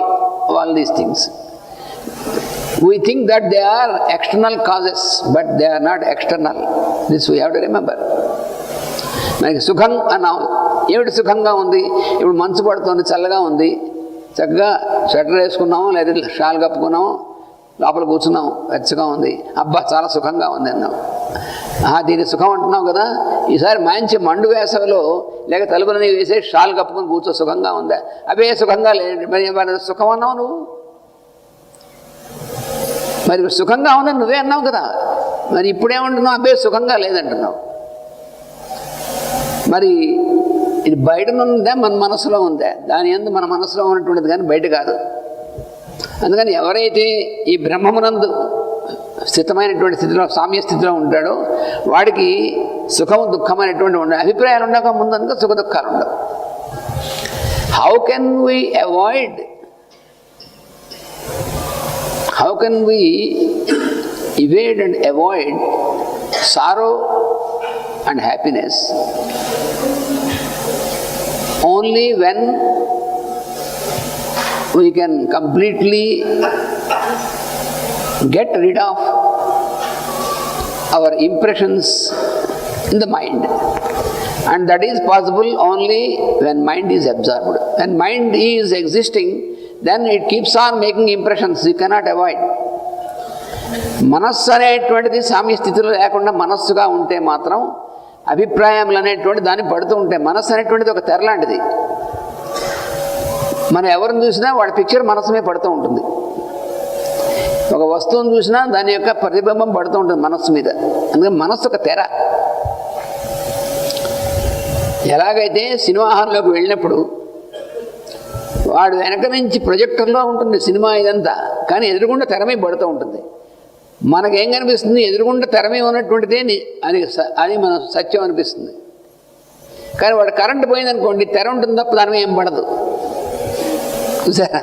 Speaker 1: all these things. We think that they are external causes, but they are not external. This we have to remember. మనకి సుఖం అన్నాం. ఏమిటి సుఖంగా ఉంది? ఇప్పుడు మంచు పడుతుంది, చల్లగా ఉంది, చక్కగా స్వెటర్ వేసుకున్నాము లేదా షాల్ కప్పుకున్నాము, లోపల కూర్చున్నాము, వెచ్చగా ఉంది, అబ్బా చాలా సుఖంగా ఉంది అన్నాం. దీన్ని సుఖం అంటున్నావు కదా. ఈసారి మంచి మండు వేసవిలో లేక తలుపులని వేసే షాల్ కప్పుకొని కూర్చో, సుఖంగా ఉందా? అవే సుఖంగా లేదు. మరి సుఖం అన్నావు నువ్వు. మరి సుఖంగా ఉందని నువ్వే అన్నావు కదా. మరి ఇప్పుడేమంటున్నావు? అబ్బే సుఖంగా లేదంటున్నావు. మరి ఇది బయట ఉందా మన మనసులో ఉందా? దాని యందు మన మనసులో ఉన్నటువంటిది కానీ బయట కాదు. అందుకని ఎవరైతే ఈ బ్రహ్మమునందు స్థితమైనటువంటి స్థితిలో, సామ్య స్థితిలో ఉంటాడో వాడికి సుఖము దుఃఖం అనేటువంటి ఉండవు. అభిప్రాయాలు ఉండక ముందు సుఖ దుఃఖాలు ఉండవు. How can we evade and avoid sorrow and happiness? Only when we can completely get rid of our impressions in the mind, and that is possible only when mind is absorbed. When mind is existing, then it keeps on making impressions. You cannot avoid. మనస్సు అనేటువంటిది సామ్య స్థితిలో లేకుండా మనస్సుగా ఉంటే మాత్రం అభిప్రాయములు అనేటువంటి దాన్ని పడుతూ ఉంటాయి. మనస్సు అనేటువంటిది ఒక తెర లాంటిది. మనం ఎవరిని చూసినా వాడి పిక్చర్ మనసు మీద పడుతూ ఉంటుంది. ఒక వస్తువును చూసినా దాని యొక్క ప్రతిబింబం పడుతూ ఉంటుంది మనస్సు మీద. అందుకని మనస్సు ఒక తెర. ఎలాగైతే సినిమా హాల్లోకి వెళ్ళినప్పుడు వాడు వెనక నుంచి ప్రొజెక్టర్లో ఉంటుంది సినిమా ఇదంతా, కానీ ఎదురుగుండా తెర మీద పడుతూ ఉంటుంది. మనకేం కనిపిస్తుంది? ఎదురుగుండా తెర మీద ఉన్నటువంటిదే అది మన సత్యం అనిపిస్తుంది. కానీ వాడు కరెంటు పోయిందనుకోండి, తెర ఉంటుంది తప్ప దాని మీద ఏం పడదు. చూసారా?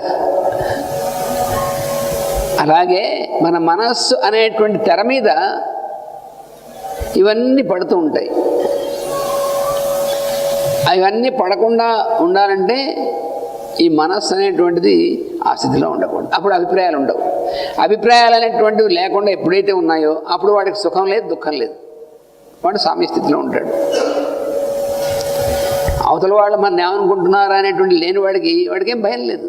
Speaker 1: అలాగే మన మనస్సు అనేటువంటి తెర మీద ఇవన్నీ పడుతూ ఉంటాయి. అవన్నీ పడకుండా ఉండాలంటే ఈ మనస్సు అనేటువంటిది ఆ స్థితిలో ఉండకూడదు. అప్పుడు అభిప్రాయాలు ఉండవు. అభిప్రాయాలు అనేటువంటివి లేకుండా ఎప్పుడైతే ఉన్నాయో అప్పుడు వాడికి సుఖం లేదు, దుఃఖం లేదు. వాడు సామ్య స్థితిలో ఉంటాడు. అవతల వాళ్ళు మన ఏమనుకుంటున్నారు అనేటువంటి లేని వాడికి ఏం భయం లేదు.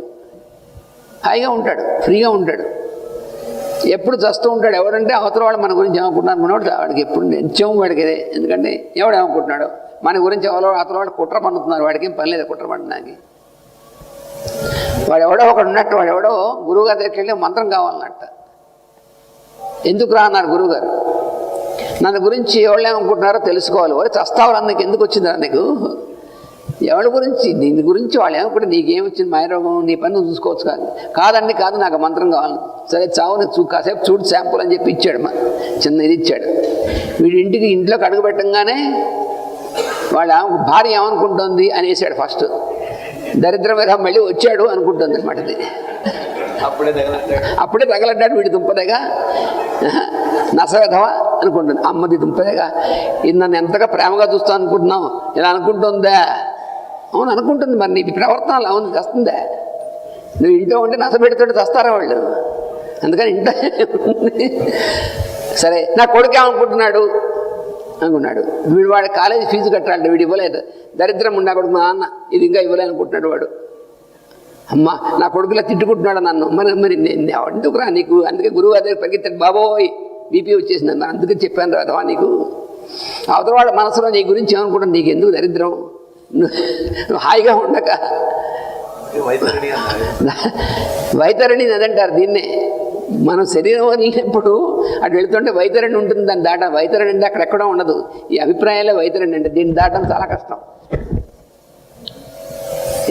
Speaker 1: హాయిగా ఉంటాడు, ఫ్రీగా ఉంటాడు. ఎప్పుడు చస్తూ ఉంటాడు. ఎవడంటే అవతల వాళ్ళు మన గురించి ఏమనుకుంటున్నారు మనవాడు వాడికి ఎప్పుడు నిత్యం వాడికి ఇదే. ఎందుకంటే ఎవడు ఏమనుకుంటున్నాడు మన గురించి అవతల వాడు కుట్ర పన్నుతున్నారు. వాడికి ఏం పని లేదు కుట్ర పడడానికి. వాడు ఎవడో ఒకడు ఉన్నట్టు, వాడు ఎవడో గురువుగారి దగ్గరికి వెళ్ళి మంత్రం కావాలన్నట్ట. ఎందుకు రా అన్నారు గురువుగారు. నన్ను గురించి ఎవరు ఏమనుకుంటున్నారో తెలుసుకోవాలి. వాడు చస్తావు నీకు ఎందుకు వచ్చిందిరా నీకు? ఎవరి గురించి దీని గురించి వాళ్ళు ఏమనుకుంటే నీకేమొచ్చింది మాయరోగం, నీ పని నువ్వు చూసుకోవచ్చు కాదండి. కాదు నాకు మంత్రం కావాలి. సరే చావు కాసేపు చూడు శాంపుల్ అని చెప్పి ఇచ్చాడు. చిన్న ఇది ఇచ్చాడు. వీడి ఇంట్లోకి అడుగు పెట్టంగానే వాళ్ళ భార్య ఏమనుకుంటుంది అనేసాడు. ఫస్ట్ దరిద్రం మీద మళ్ళీ వచ్చాడు అనుకుంటుంది అనమాట. ఇది అప్పుడే తగలడ్డాడు వీడి దుంపదేగా, నసవేధవా అనుకుంటుంది. అమ్మది దుంపదేగా, ఇది నన్ను ఎంతగా ప్రేమగా చూస్తాను అనుకుంటున్నావు, ఇలా అనుకుంటుందా? అవును అనుకుంటుంది. మరి నీ ప్రవర్తనలు అవును వస్తుందా? నువ్వు ఇంట్లో ఉంటే నసపెడుతుంటే చస్తారా వాళ్ళు. అందుకని ఇంట్లో సరే నా కొడుకు ఏమనుకుంటున్నాడు అనుకున్నాడు. వీడు వాడి కాలేజీ ఫీజు కట్టాలంటే వీడు ఇవ్వలేదు. దరిద్రం ఉండా కొడుకు మా నాన్న ఇది ఇంకా ఇవ్వలేదు అనుకుంటున్నాడు వాడు. అమ్మ నా కొడుకులా తిట్టుకుంటున్నాడు నన్ను. మరి నేను ఎందుకురా నీకు? అందుకే గురువు అదే పరిగెత్తాడు. బాబోయ్ బీపీ వచ్చేసింది అన్న. అందుకే చెప్పాను రాదవా నీకు. అవతల వాడు మనసులో నీ గురించి ఏమనుకుంటాను, నీకు ఎందుకు దరిద్రం, నువ్వు హాయిగా ఉండక. వైతరణి అదంటారు దీన్నే. మనం శరీరం వెళ్ళినప్పుడు అటు వెళుతుంటే వైతరణి ఉంటుంది, దాన్ని దాట. వైతరణి అంటే అక్కడెక్కడో ఉండదు. ఈ అభిప్రాయాలే వైతరణి అంటే. దీన్ని దాటడం చాలా కష్టం.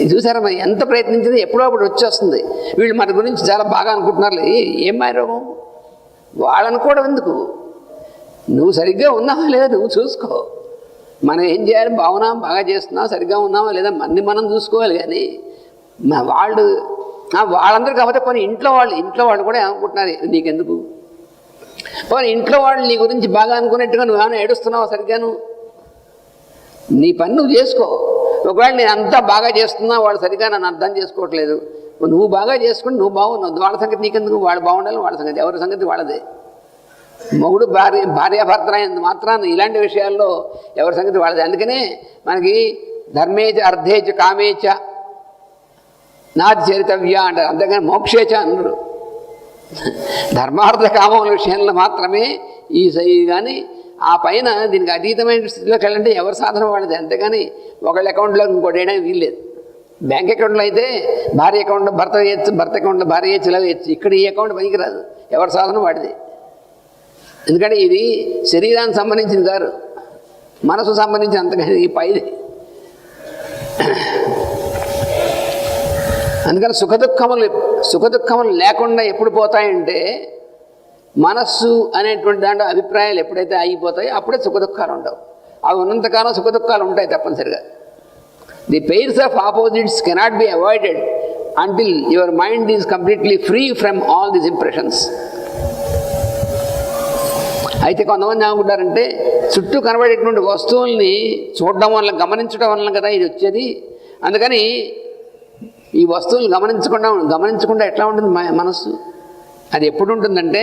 Speaker 1: ఇది చూసారా, మరి ఎంత ప్రయత్నించింది ఎప్పుడో అప్పుడు వచ్చేస్తుంది. వీళ్ళు మన గురించి చాలా బాగా అనుకుంటున్నారు. ఏం మాయరోగం వాళ్ళనుకోవడం ఎందుకు? నువ్వు సరిగ్గా ఉన్నావా లేదా నువ్వు చూసుకో. మనం ఏం చేయాలి, బాగా చేస్తున్నావు, సరిగ్గా ఉన్నావా లేదా మనం చూసుకోవాలి. కానీ వాళ్ళందరూ కాకపోతే కొన్ని ఇంట్లో వాళ్ళు కూడా ఏమనుకుంటున్నారు నీకెందుకు? పోనీ ఇంట్లో వాళ్ళు నీ గురించి బాగా అనుకున్నట్టుగా నువ్వేమైనా ఏడుస్తున్నావా సరిగ్గాను? నీ పని నువ్వు చేసుకో. ఒకవేళ నేను అంతా బాగా చేస్తున్నా వాళ్ళు సరిగ్గా నన్ను అర్థం చేసుకోవట్లేదు, నువ్వు బాగా చేసుకుని నువ్వు బాగున్నావు. వాళ్ళ సంగతి నీకెందుకు? వాళ్ళు బాగుండాలి, వాళ్ళ సంగతి ఎవరి సంగతి వాళ్ళదే. మొగుడు భార్యాభర్త అయినంత మాత్రాన ఇలాంటి విషయాల్లో ఎవరి సంగతి వాళ్ళదే. అందుకనే మనకి ధర్మేచ అర్థేచ కామేచ నాది చరితవ్య అంటారు. అంతేగాని మోక్షేచ అన్నారు. ధర్మార్థ కామముల విషయంలో మాత్రమే ఈ కానీ ఆ పైన దీనికి అతీతమైన స్థితిలోకి వెళ్ళంటే ఎవరి సాధన వాడిది. అంతేగాని ఒకళ్ళ అకౌంట్లో ఇంకోటి వేయడానికి వీల్లేదు. బ్యాంక్ అకౌంట్లో అయితే భార్య అకౌంట్లో భర్త వేయచ్చు, భర్త అకౌంట్లో భార్య వేయచ్చు, ఇలా వేయచ్చు. ఇక్కడ ఈ అకౌంట్ పనికిరాదు, ఎవరి సాధన వాడిది. ఎందుకంటే ఇది శరీరానికి సంబంధించింది కాదు, మనసు సంబంధించిన అంతగా ఈ పైది. అందుకని సుఖదుఖములు లేకుండా ఎప్పుడు పోతాయంటే మనస్సు అనేటువంటి దాంట్లో అభిప్రాయాలు ఎప్పుడైతే ఆగిపోతాయో అప్పుడే సుఖదుఖాలు ఉండవు. అవి ఉన్నంతకాలం సుఖదుఖాలు ఉంటాయి తప్పనిసరిగా. The pains of opposites cannot be avoided until your mind is completely free from all these impressions. అయితే కొంతమంది ఏమనుకుంటారంటే చుట్టూ కనబడేటువంటి వస్తువుల్ని చూడడం వల్ల, గమనించడం వల్ల కదా ఇది వచ్చేది. అందుకని ఈ వస్తువులు గమనించకుండా ఎట్లా ఉంటుంది మనస్సు? అది ఎప్పుడు ఉంటుందంటే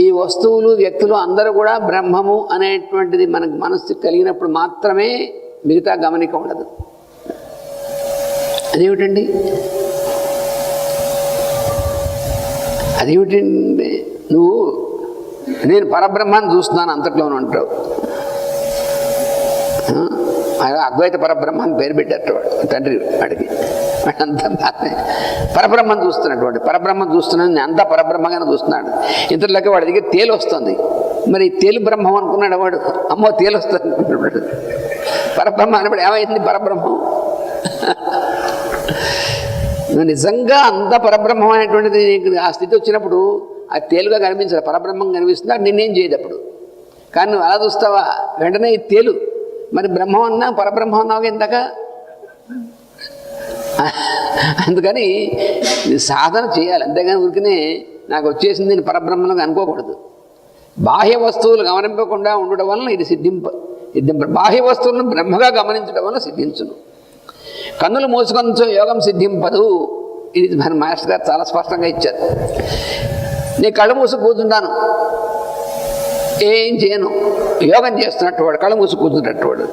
Speaker 1: ఈ వస్తువులు వ్యక్తులు అందరూ కూడా బ్రహ్మము అనేటువంటిది మనకు మనస్సు కలిగినప్పుడు మాత్రమే మిగతా గమనిక ఉండదు. అదేమిటండి? నువ్వు నేను పరబ్రహ్మాన్ని చూస్తున్నాను అంతట్లోనూ అంటావు. అద్వైత పరబ్రహ్మాన్ని పేరు పెట్టారు వాడు తండ్రి వాడికి. అంత పరబ్రహ్మను చూస్తున్నటువంటి పరబ్రహ్మను చూస్తున్నాను, నేను అంతా పరబ్రహ్మగానే చూస్తున్నాడు. ఇంతలోకి వాడి దగ్గర తేలు వస్తుంది. మరి తేలు బ్రహ్మం అనుకున్నాడు వాడు. అమ్మో తేలు వస్తుంది పరబ్రహ్మ అన్నప్పుడు ఏమైంది పరబ్రహ్మం? నువ్వు నిజంగా అంత పరబ్రహ్మం అనేటువంటిది ఆ స్థితి వచ్చినప్పుడు అది తేలుగా కనిపించదు, పరబ్రహ్మం కనిపిస్తుంది. అది నిన్నేం చేయదు అప్పుడు. కానీ నువ్వు అలా చూస్తావా, వెంటనే ఇది తేలు. మరి బ్రహ్మం అన్నా పరబ్రహ్మం అన్నావు ఇందాక. అందుకని సాధన చేయాలి, అంతేగాని ఊరికనే నాకు వచ్చేసింది నేను పరబ్రహ్మను అనుకోకూడదు. బాహ్య వస్తువులు గమనింపకుండా ఉండడం వలన ఇది సిద్ధింప బాహ్య వస్తువులను బ్రహ్మగా గమనించడం వల్ల సిద్ధించును. కన్నులు మూసుకొనచో యోగం సిద్ధింపదు. ఇది మన మాస్టర్ గారు చాలా స్పష్టంగా ఇచ్చారు. నేను కళ్ళు మూసు కూర్చుంటాను, ఏం చేయను, యోగం చేస్తున్నట్టు వాడు, కళ్ళు మూసు కూర్చున్నట్టు వాడు.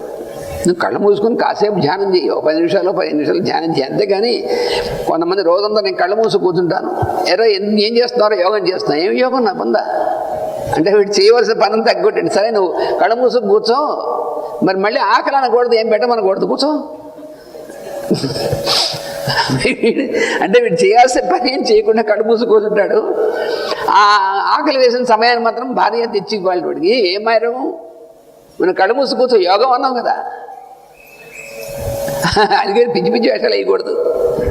Speaker 1: నువ్వు కళ్ళు మూసుకొని కాసేపు ధ్యానం చేయి, 10 నిమిషాలు 15 నిమిషాలు ధ్యానం చేయి. అంతేగాని కొంతమంది రోజంతా నేను కళ్ళు మూసు కూర్చుంటాను, ఏం చేస్తున్నారో యోగం చేస్తున్నాను. ఏం యోగం నా పొందా అంటే వీడు చేయవలసిన పని తగ్గొట్టండి. సరే నువ్వు కళ్ళు మూసుకు కూర్చో, మరి మళ్ళీ ఆకలి అనకూడదు, ఏం పెట్టమనకూడదు, కూర్చో. అంటే వీడు చేయాల్సిన పని ఏం చేయకుండా కళ్ళు మూసు కూర్చుంటాడు. ఆ ఆకలి వేసిన సమయాన్ని మాత్రం భార్య తెచ్చి వాళ్ళు వాడికి ఏమారు మనం కళ్ళు మూసు కూర్చో యోగం అన్నాం కదా. అందుకే పిచ్చి పిచ్చి వేషాలు వేయకూడదు.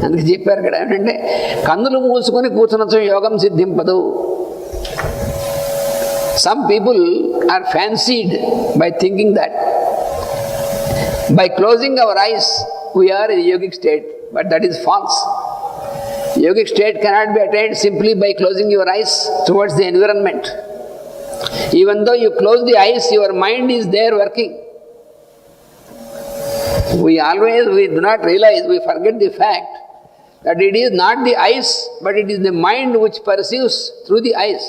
Speaker 1: అందుకే చెప్పారు కదా ఏంటంటే కన్నులు మూసుకొని కూర్చున్నచో యోగం సిద్ధింపదు. Some people are fancied by thinking that by closing our eyes we are in a yogic state, but that is false. Yogic state cannot be attained simply by closing your eyes towards the environment. Even though you close the eyes, your mind is there working. We do not realize, we forget the fact that it is not the eyes, but it is the mind which perceives through the eyes.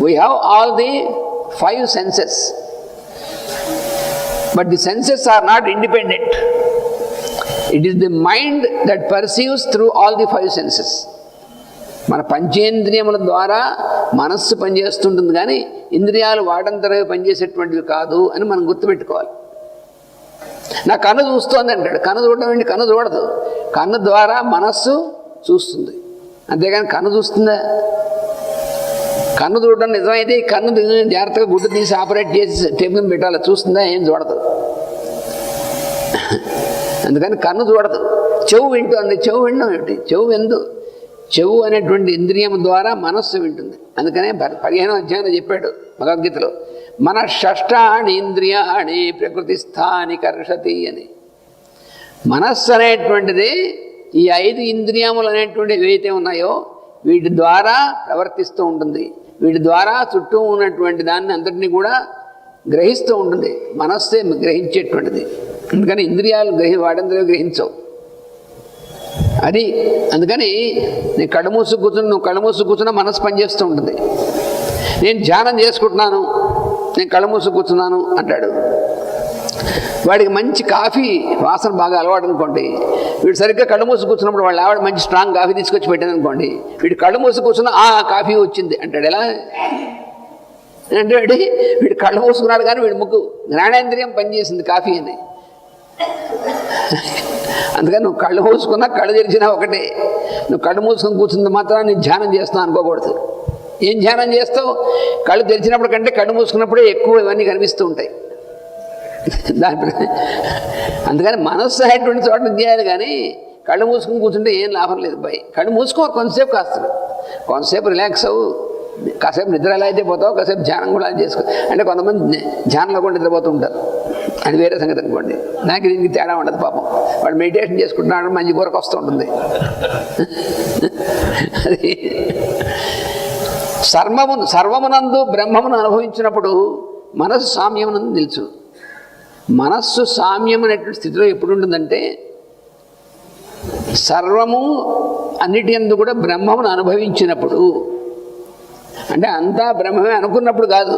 Speaker 1: We have all the 5 senses, but the senses are not independent. It is the mind that perceives through all the 5 senses. మన పంచేంద్రియముల ద్వారా మనస్సు పనిచేస్తుంటుంది, కానీ ఇంద్రియాలు వాటంతరవి పనిచేసేటువంటివి కాదు అని మనం గుర్తుపెట్టుకోవాలి. నా కన్ను చూస్తోంది అంటాడు, కన్ను చూడడం ఏంటి? కన్ను చూడదు, కన్ను ద్వారా మనస్సు చూస్తుంది, అంతేగాని కన్ను చూస్తుందా? కన్ను చూడడం నిజమైతే ఈ కన్ను జాగ్రత్తగా గుడ్డు తీసి ఆపరేట్ చేసి టేబుల్ పెట్టాలి, చూస్తుందా? ఏం చూడదు. అందుకని కన్ను చూడదు. చెవు వింటుంది, చెవు వినడం ఏమిటి? చెవు అనేటువంటి ఇంద్రియం ద్వారా మనస్సు వింటుంది. అందుకనే 15వ అధ్యాయంలో చెప్పాడు భగవద్గీతలో, మన షష్టాని ఇంద్రియాణి ప్రకృతిస్థాని కర్షతి అని. మనస్సు అనేటువంటిది ఈ 5 ఇంద్రియములు అనేటువంటివి ఏవైతే ఉన్నాయో వీటి ద్వారా ప్రవర్తిస్తూ ఉంటుంది, వీటి ద్వారా చుట్టూ ఉన్నటువంటి దాన్ని అంతటినీ కూడా గ్రహిస్తూ ఉంటుంది. మనస్సే గ్రహించేటువంటిది. అందుకని ఇంద్రియాలు వాటందరూ గ్రహించవు. అది అందుకని నేను కళ్ళు మూసు కూర్చుని, నువ్వు కళ్ళు మూసు కూర్చున్నా మనసు పనిచేస్తూ ఉంటుంది. నేను ధ్యానం చేసుకుంటున్నాను, నేను కళ్ళు మూసు కూర్చున్నాను అంటాడు. వాడికి మంచి కాఫీ వాసన బాగా అలవాటు అనుకోండి, వీడు సరిగ్గా కళ్ళు మూసి కూర్చున్నప్పుడు వాళ్ళ ఆవిడ మంచి స్ట్రాంగ్ కాఫీ తీసుకొచ్చి పెట్టాను అనుకోండి, వీడు కళ్ళు మూసి కూర్చున్నా కాఫీ వచ్చింది అంటాడు. ఎలా అంటే వీడు కళ్ళు మూసుకున్నాడు కానీ వీడి ముక్కు జ్ఞానేంద్రియం పనిచేసింది కాఫీ అని. అందుకని నువ్వు కళ్ళు మూసుకున్నా కళ్ళు తెరిచినా ఒకటే. నువ్వు కళ్ళు మూసుకొని కూర్చుంది మాత్రం నేను ధ్యానం చేస్తున్నావు అనుకోకూడదు. ఏం ధ్యానం చేస్తావు? కళ్ళు తెరిచినప్పుడు కంటే కళ్ళు మూసుకున్నప్పుడే ఎక్కువ ఇవన్నీ కనిపిస్తూ ఉంటాయి. అందుకని మనస్సు అనేటువంటి చోట చేయాలి, కానీ కళ్ళు మూసుకుని కూర్చుంటే ఏం లాభం లేదు. బాయ్ కళ్ళు మూసుకో, కొంతసేపు కొంతసేపు రిలాక్స్ అవ్వు, కాసేపు నిద్ర ఎలా అయితే పోతావు కాసేపు ధ్యానం కూడా చేసుకో. అంటే కొంతమంది ధ్యానంలో కూడా నిద్రపోతూ ఉంటారు, అది వేరే సంగతి అనుకోండి. నాకు దీనికి తేడా ఉండదు. పాపం వాడు మెడిటేషన్ చేసుకుంటున్నాడు, మంచి కూరకు వస్తూ ఉంటుంది. అది సర్వమునందు బ్రహ్మమును అనుభవించినప్పుడు మనస్సు సామ్యమునందు నిలుచు. మనస్సు సామ్యం అనేటువంటి స్థితిలో ఎప్పుడు ఉంటుందంటే సర్వము అన్నిటి యందు కూడా బ్రహ్మమును అనుభవించినప్పుడు. అంటే అంతా బ్రహ్మమే అనుకున్నప్పుడు కాదు,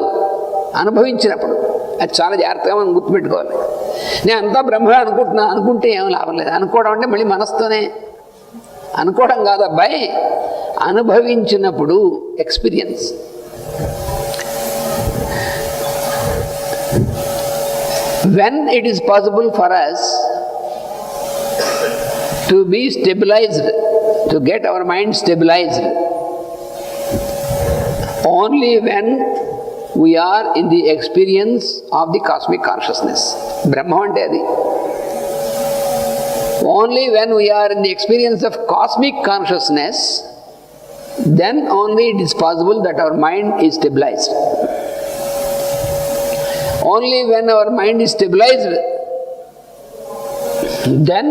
Speaker 1: అనుభవించినప్పుడు. అది చాలా జాగ్రత్తగా మనం గుర్తుపెట్టుకోవాలి. నేను అంతా బ్రహ్మమే అనుకుంటే ఏం లాభం లేదు. అనుకోవడం అంటే మళ్ళీ మనసుతోనే అనుకోవడం కాదు అబ్బాయి, అనుభవించినప్పుడు experience. When it is possible for us to be stabilized, to get our mind stabilized, only when we are in the experience of the cosmic consciousness. Brahma ante adi. Only when we are in the experience of cosmic consciousness, then only it is possible that our mind is stabilized. Only when our mind is stabilized, then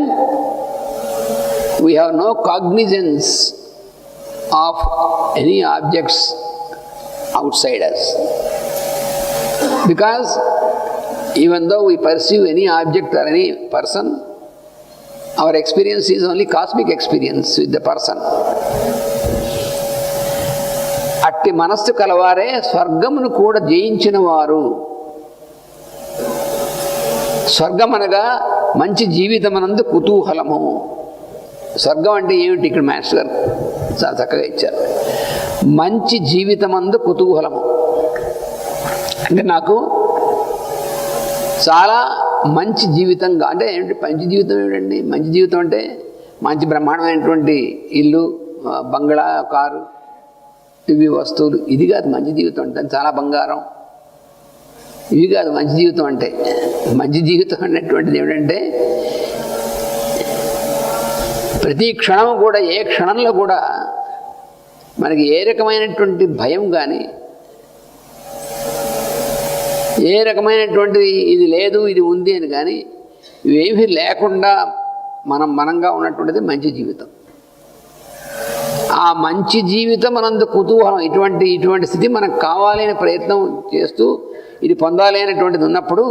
Speaker 1: We have no cognizance of any objects outside us. Because even though we perceive any object or any person, our experience is only cosmic experience with the person. అట్టి మనస్సు కలవారే స్వర్గమును కూడా జయించిన వారు. స్వర్గం అనగా మంచి జీవితమనందు కుతూహలము. స్వర్గం అంటే ఏమిటి? ఇక్కడ మాస్టర్ గారు చాలా చక్కగా ఇచ్చారు. మంచి జీవితమందు కుతూహలము అంటే నాకు చాలా మంచి జీవితంగా, అంటే ఏమిటి మంచి జీవితం ఏమిటండి? మంచి జీవితం అంటే మంచి బ్రహ్మాండమైనటువంటి ఇల్లు, బంగ్లా, కారు, ఇవి వస్తువులు, ఇది కాదు మంచి జీవితం అంటే. చాలా బంగారం, ఇవి కాదు మంచి జీవితం అంటే. మంచి జీవితం అనేటువంటిది ఏమిటంటే ప్రతి క్షణం కూడా, ఏ క్షణంలో కూడా మనకి ఏ రకమైనటువంటి భయం కానీ, ఏ రకమైనటువంటిది ఇది లేదు ఇది ఉంది అని కానీ ఇవేమీ లేకుండా మనంగా ఉన్నటువంటిది మంచి జీవితం. ఆ మంచి జీవితం మనందు కుతూహలం, ఇటువంటి స్థితి మనకు కావాలి అనే ప్రయత్నం చేస్తూ ఇది పొందాలి అనేటువంటిది ఉన్నప్పుడు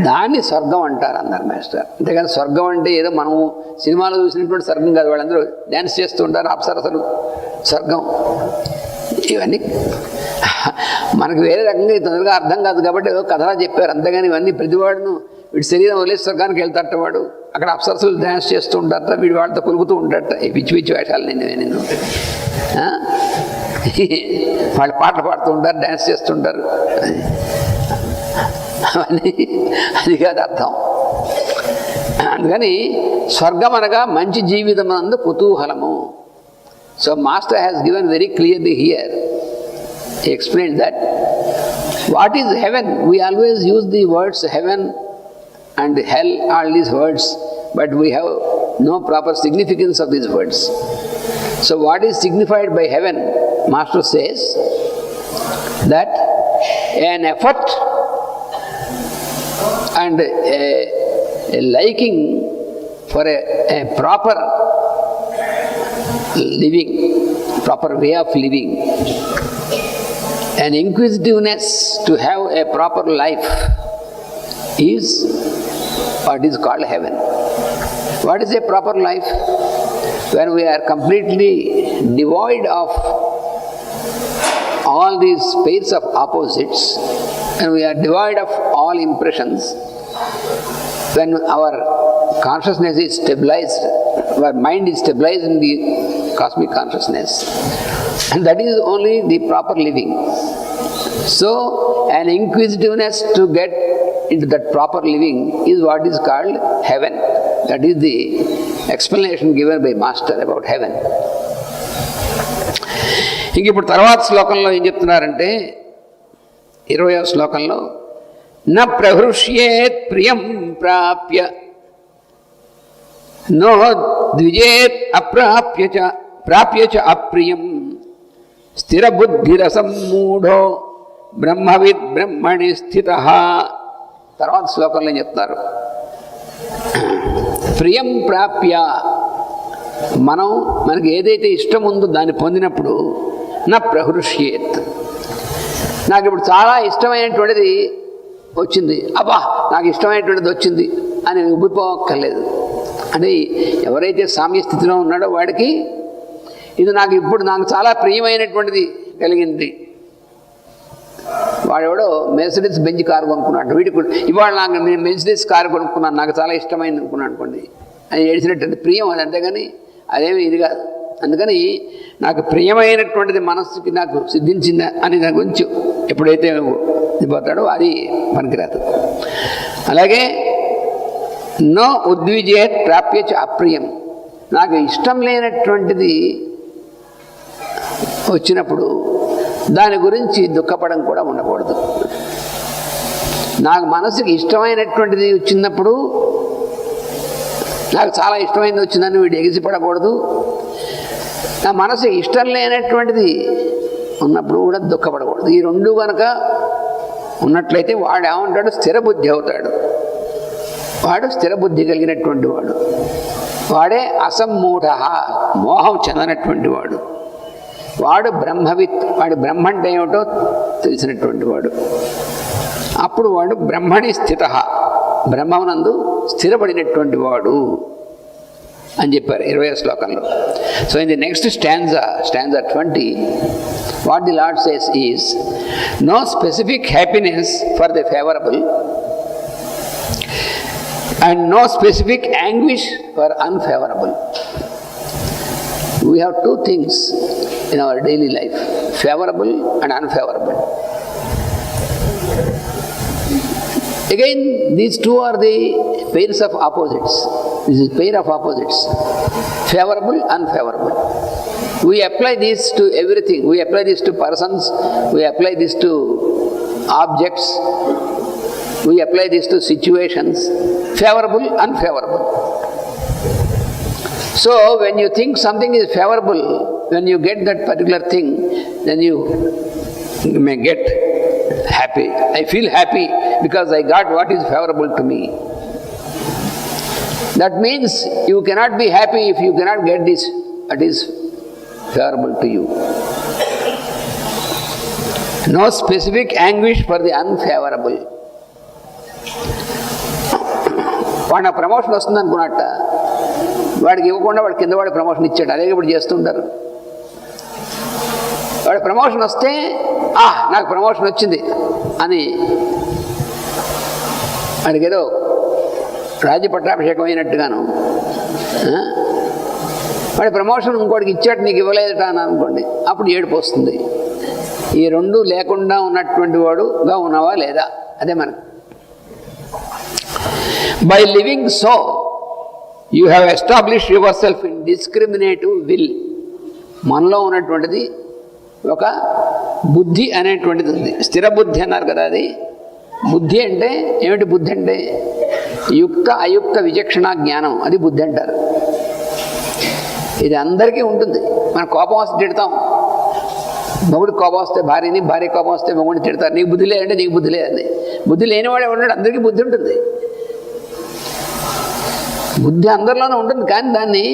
Speaker 1: దాన్ని స్వర్గం అంటారు అన్నారు మాస్టర్. అంతేకాని స్వర్గం అంటే ఏదో మనము సినిమాలో చూసినటువంటి స్వర్గం కాదు. వాళ్ళందరూ డ్యాన్స్ చేస్తూ ఉంటారు, అప్సరసలు స్వర్గం, ఇవన్నీ మనకు వేరే రకంగా తొందరగా అర్థం కాదు కాబట్టి కథలా చెప్పారు. అంతేగాని ఇవన్నీ ప్రతివాడును వీడి శరీరం వదిలేసి స్వర్గానికి వెళ్తారట, వాడు అక్కడ అప్సరసలు డ్యాన్స్ చేస్తూ ఉంటారట, వీడి వాళ్ళతో కొలుగుతూ ఉంటారట. పిచ్చి పిచ్చి వేషాలు నేను వాళ్ళు పాటలు పాడుతూ ఉంటారు, డ్యాన్స్ చేస్తుంటారు. అవన్నీ అది కాదు అర్థం. అందుకని స్వర్గం అనగా మంచి జీవితం నందు కుతూహలము. So master has given very clearly here. He explained that what is heaven? We always use the words heaven and hell, all these words, but we have no proper significance of these words. So what is signified by heaven? Master says that an effort and a liking for a proper living, proper way of living, an inquisitiveness to have a proper life is what is called heaven. What is a proper life? When we are completely devoid of all these pairs of opposites, and we are devoid of all impressions, when our consciousness is stabilized, our mind is stabilized in the cosmic consciousness, and that is only the proper living. So an inquisitiveness to get into that proper living is what is called heaven. That is the explanation given by Master about heaven. ఇంక ఇప్పుడు తర్వాత శ్లోకంలో ఏం చెప్తున్నారంటే 20వ శ్లోకంలో న ప్రహృష్యేత్ ప్రియం ప్రాప్య no ద్విజేత్ ప్రాప్య చ అప్రియం స్థిరబుద్ధిరసమ్మూఢో బ్రహ్మవిద్ బ్రహ్మణి స్థితః. తర్వాత శ్లోకంలో ఏం చెప్తారు? ప్రియం ప్రాప్య, మనకి ఏదైతే ఇష్టం ఉందో దాన్ని పొందినప్పుడు నా ప్రహృష్యేత్, నాకు ఇప్పుడు చాలా ఇష్టమైనటువంటిది వచ్చింది, అబ్బా నాకు ఇష్టమైనటువంటిది వచ్చింది అని ఉబ్బిపోక్కర్లేదు. అంటే ఎవరైతే సామ్య స్థితిలో ఉన్నాడో వాడికి ఇది నాకు చాలా ప్రియమైనటువంటిది కలిగింది. వాడెవడో మెర్సిడీస్ బెంజ్ కారు కొనుక్కున్నాడు, వీడికి ఇవాళ నేను మెర్సిడీస్ కారు కొనుక్కున్నాను, నాకు చాలా ఇష్టమైంది అనుకున్నాను అనుకోండి, అది ఏడిచినట్టు ప్రియం అది. అంతేగాని అదేమి ఇది కాదు. అందుకని నాకు ప్రియమైనటువంటిది మనస్సుకి నాకు సిద్ధించిందా అని దాని గురించి ఎప్పుడైతే పోతాడో అది పనికిరాదు. అలాగే నో ఉద్విజేత్ ప్రాప్య చ అప్రియం, నాకు ఇష్టం లేనటువంటిది వచ్చినప్పుడు దాని గురించి దుఃఖపడం కూడా ఉండకూడదు. నాకు మనసుకి ఇష్టమైనటువంటిది వచ్చినప్పుడు, నాకు చాలా ఇష్టమైనది వచ్చిందని వీడు ఎగిసిపడకూడదు. నా మనసు ఇష్టం లేనటువంటిది ఉన్నప్పుడు కూడా దుఃఖపడకూడదు. ఈ రెండు కనుక ఉన్నట్లయితే వాడు ఏమంటాడు? స్థిర బుద్ధి అవుతాడు. వాడు స్థిర బుద్ధి కలిగినటువంటి వాడు. వాడే అసమ్మూఢ, మోహం చెందనటువంటి వాడు. వాడు బ్రహ్మవిత్, వాడి బ్రహ్మ అంటే ఏమిటో తెలిసినటువంటి వాడు. అప్పుడు వాడు బ్రహ్మణి స్థిత, బ్రహ్మమునందు స్థిరపడినటువంటి వాడు అని చెప్పారు 20వ శ్లోకంలో. So in the next stanza 20, what the Lord says is, no specific happiness for the favourable and no specific anguish for unfavorable. We have two things in our daily life, favorable and unfavorable. Again, these two are the pairs of opposites. This is pair of opposites, favorable, unfavorable. We apply this to everything. We apply this to persons, we apply this to objects, we apply this to situations, favorable, unfavorable. So when you think something is favorable, when you get that particular thing, then you may get happy. I feel happy because I got what is favorable to me. That means you cannot be happy if you cannot get this that is favorable to you. No specific anguish for the unfavorable. వాడు నా promotion వస్తుంది అనుకున్నట్ట, వాడికి ఇవ్వకుండా వాడు కింద వాడి promotion ఇచ్చాడు. అదే ఇప్పుడు చేస్తుంటారు. వాడి ప్రమోషన్ వస్తే నాకు ప్రమోషన్ వచ్చింది అని వాడికి ఏదో రాజ్య పట్టాభిషేకం అయినట్టుగాను, వాడి ప్రమోషన్ ఇంకోటికి ఇచ్చాడు నీకు ఇవ్వలేదట అని అనుకోండి, అప్పుడు ఏడుపు వస్తుంది. ఈ రెండు లేకుండా ఉన్నటువంటి వాడుగా ఉన్నావా లేదా, అదే మనకు. By living so, you have established yourself in discriminative will. మనలో ఉన్నటువంటిది ఒక బుద్ధి అనేటువంటిది ఉంది. స్థిర బుద్ధి అన్నారు కదా, అది బుద్ధి అంటే ఏమిటి? బుద్ధి అంటే యుక్త అయుక్త విచక్షణ జ్ఞానం, అది బుద్ధి అంటారు. ఇది అందరికీ ఉంటుంది. మనం కోపం వస్తే తిడతాం, మొగుడికి కోపం వస్తే భార్యని, భార్య కోపం వస్తే మొగుడిని తిడతారు. నీకు బుద్ధి లేదంటే నీకు బుద్ధి లేదండి. బుద్ధి లేనివాడే ఉన్నాడు, అందరికీ బుద్ధి ఉంటుంది. బుద్ధి అందరిలోనే ఉంటుంది, కానీ దాన్ని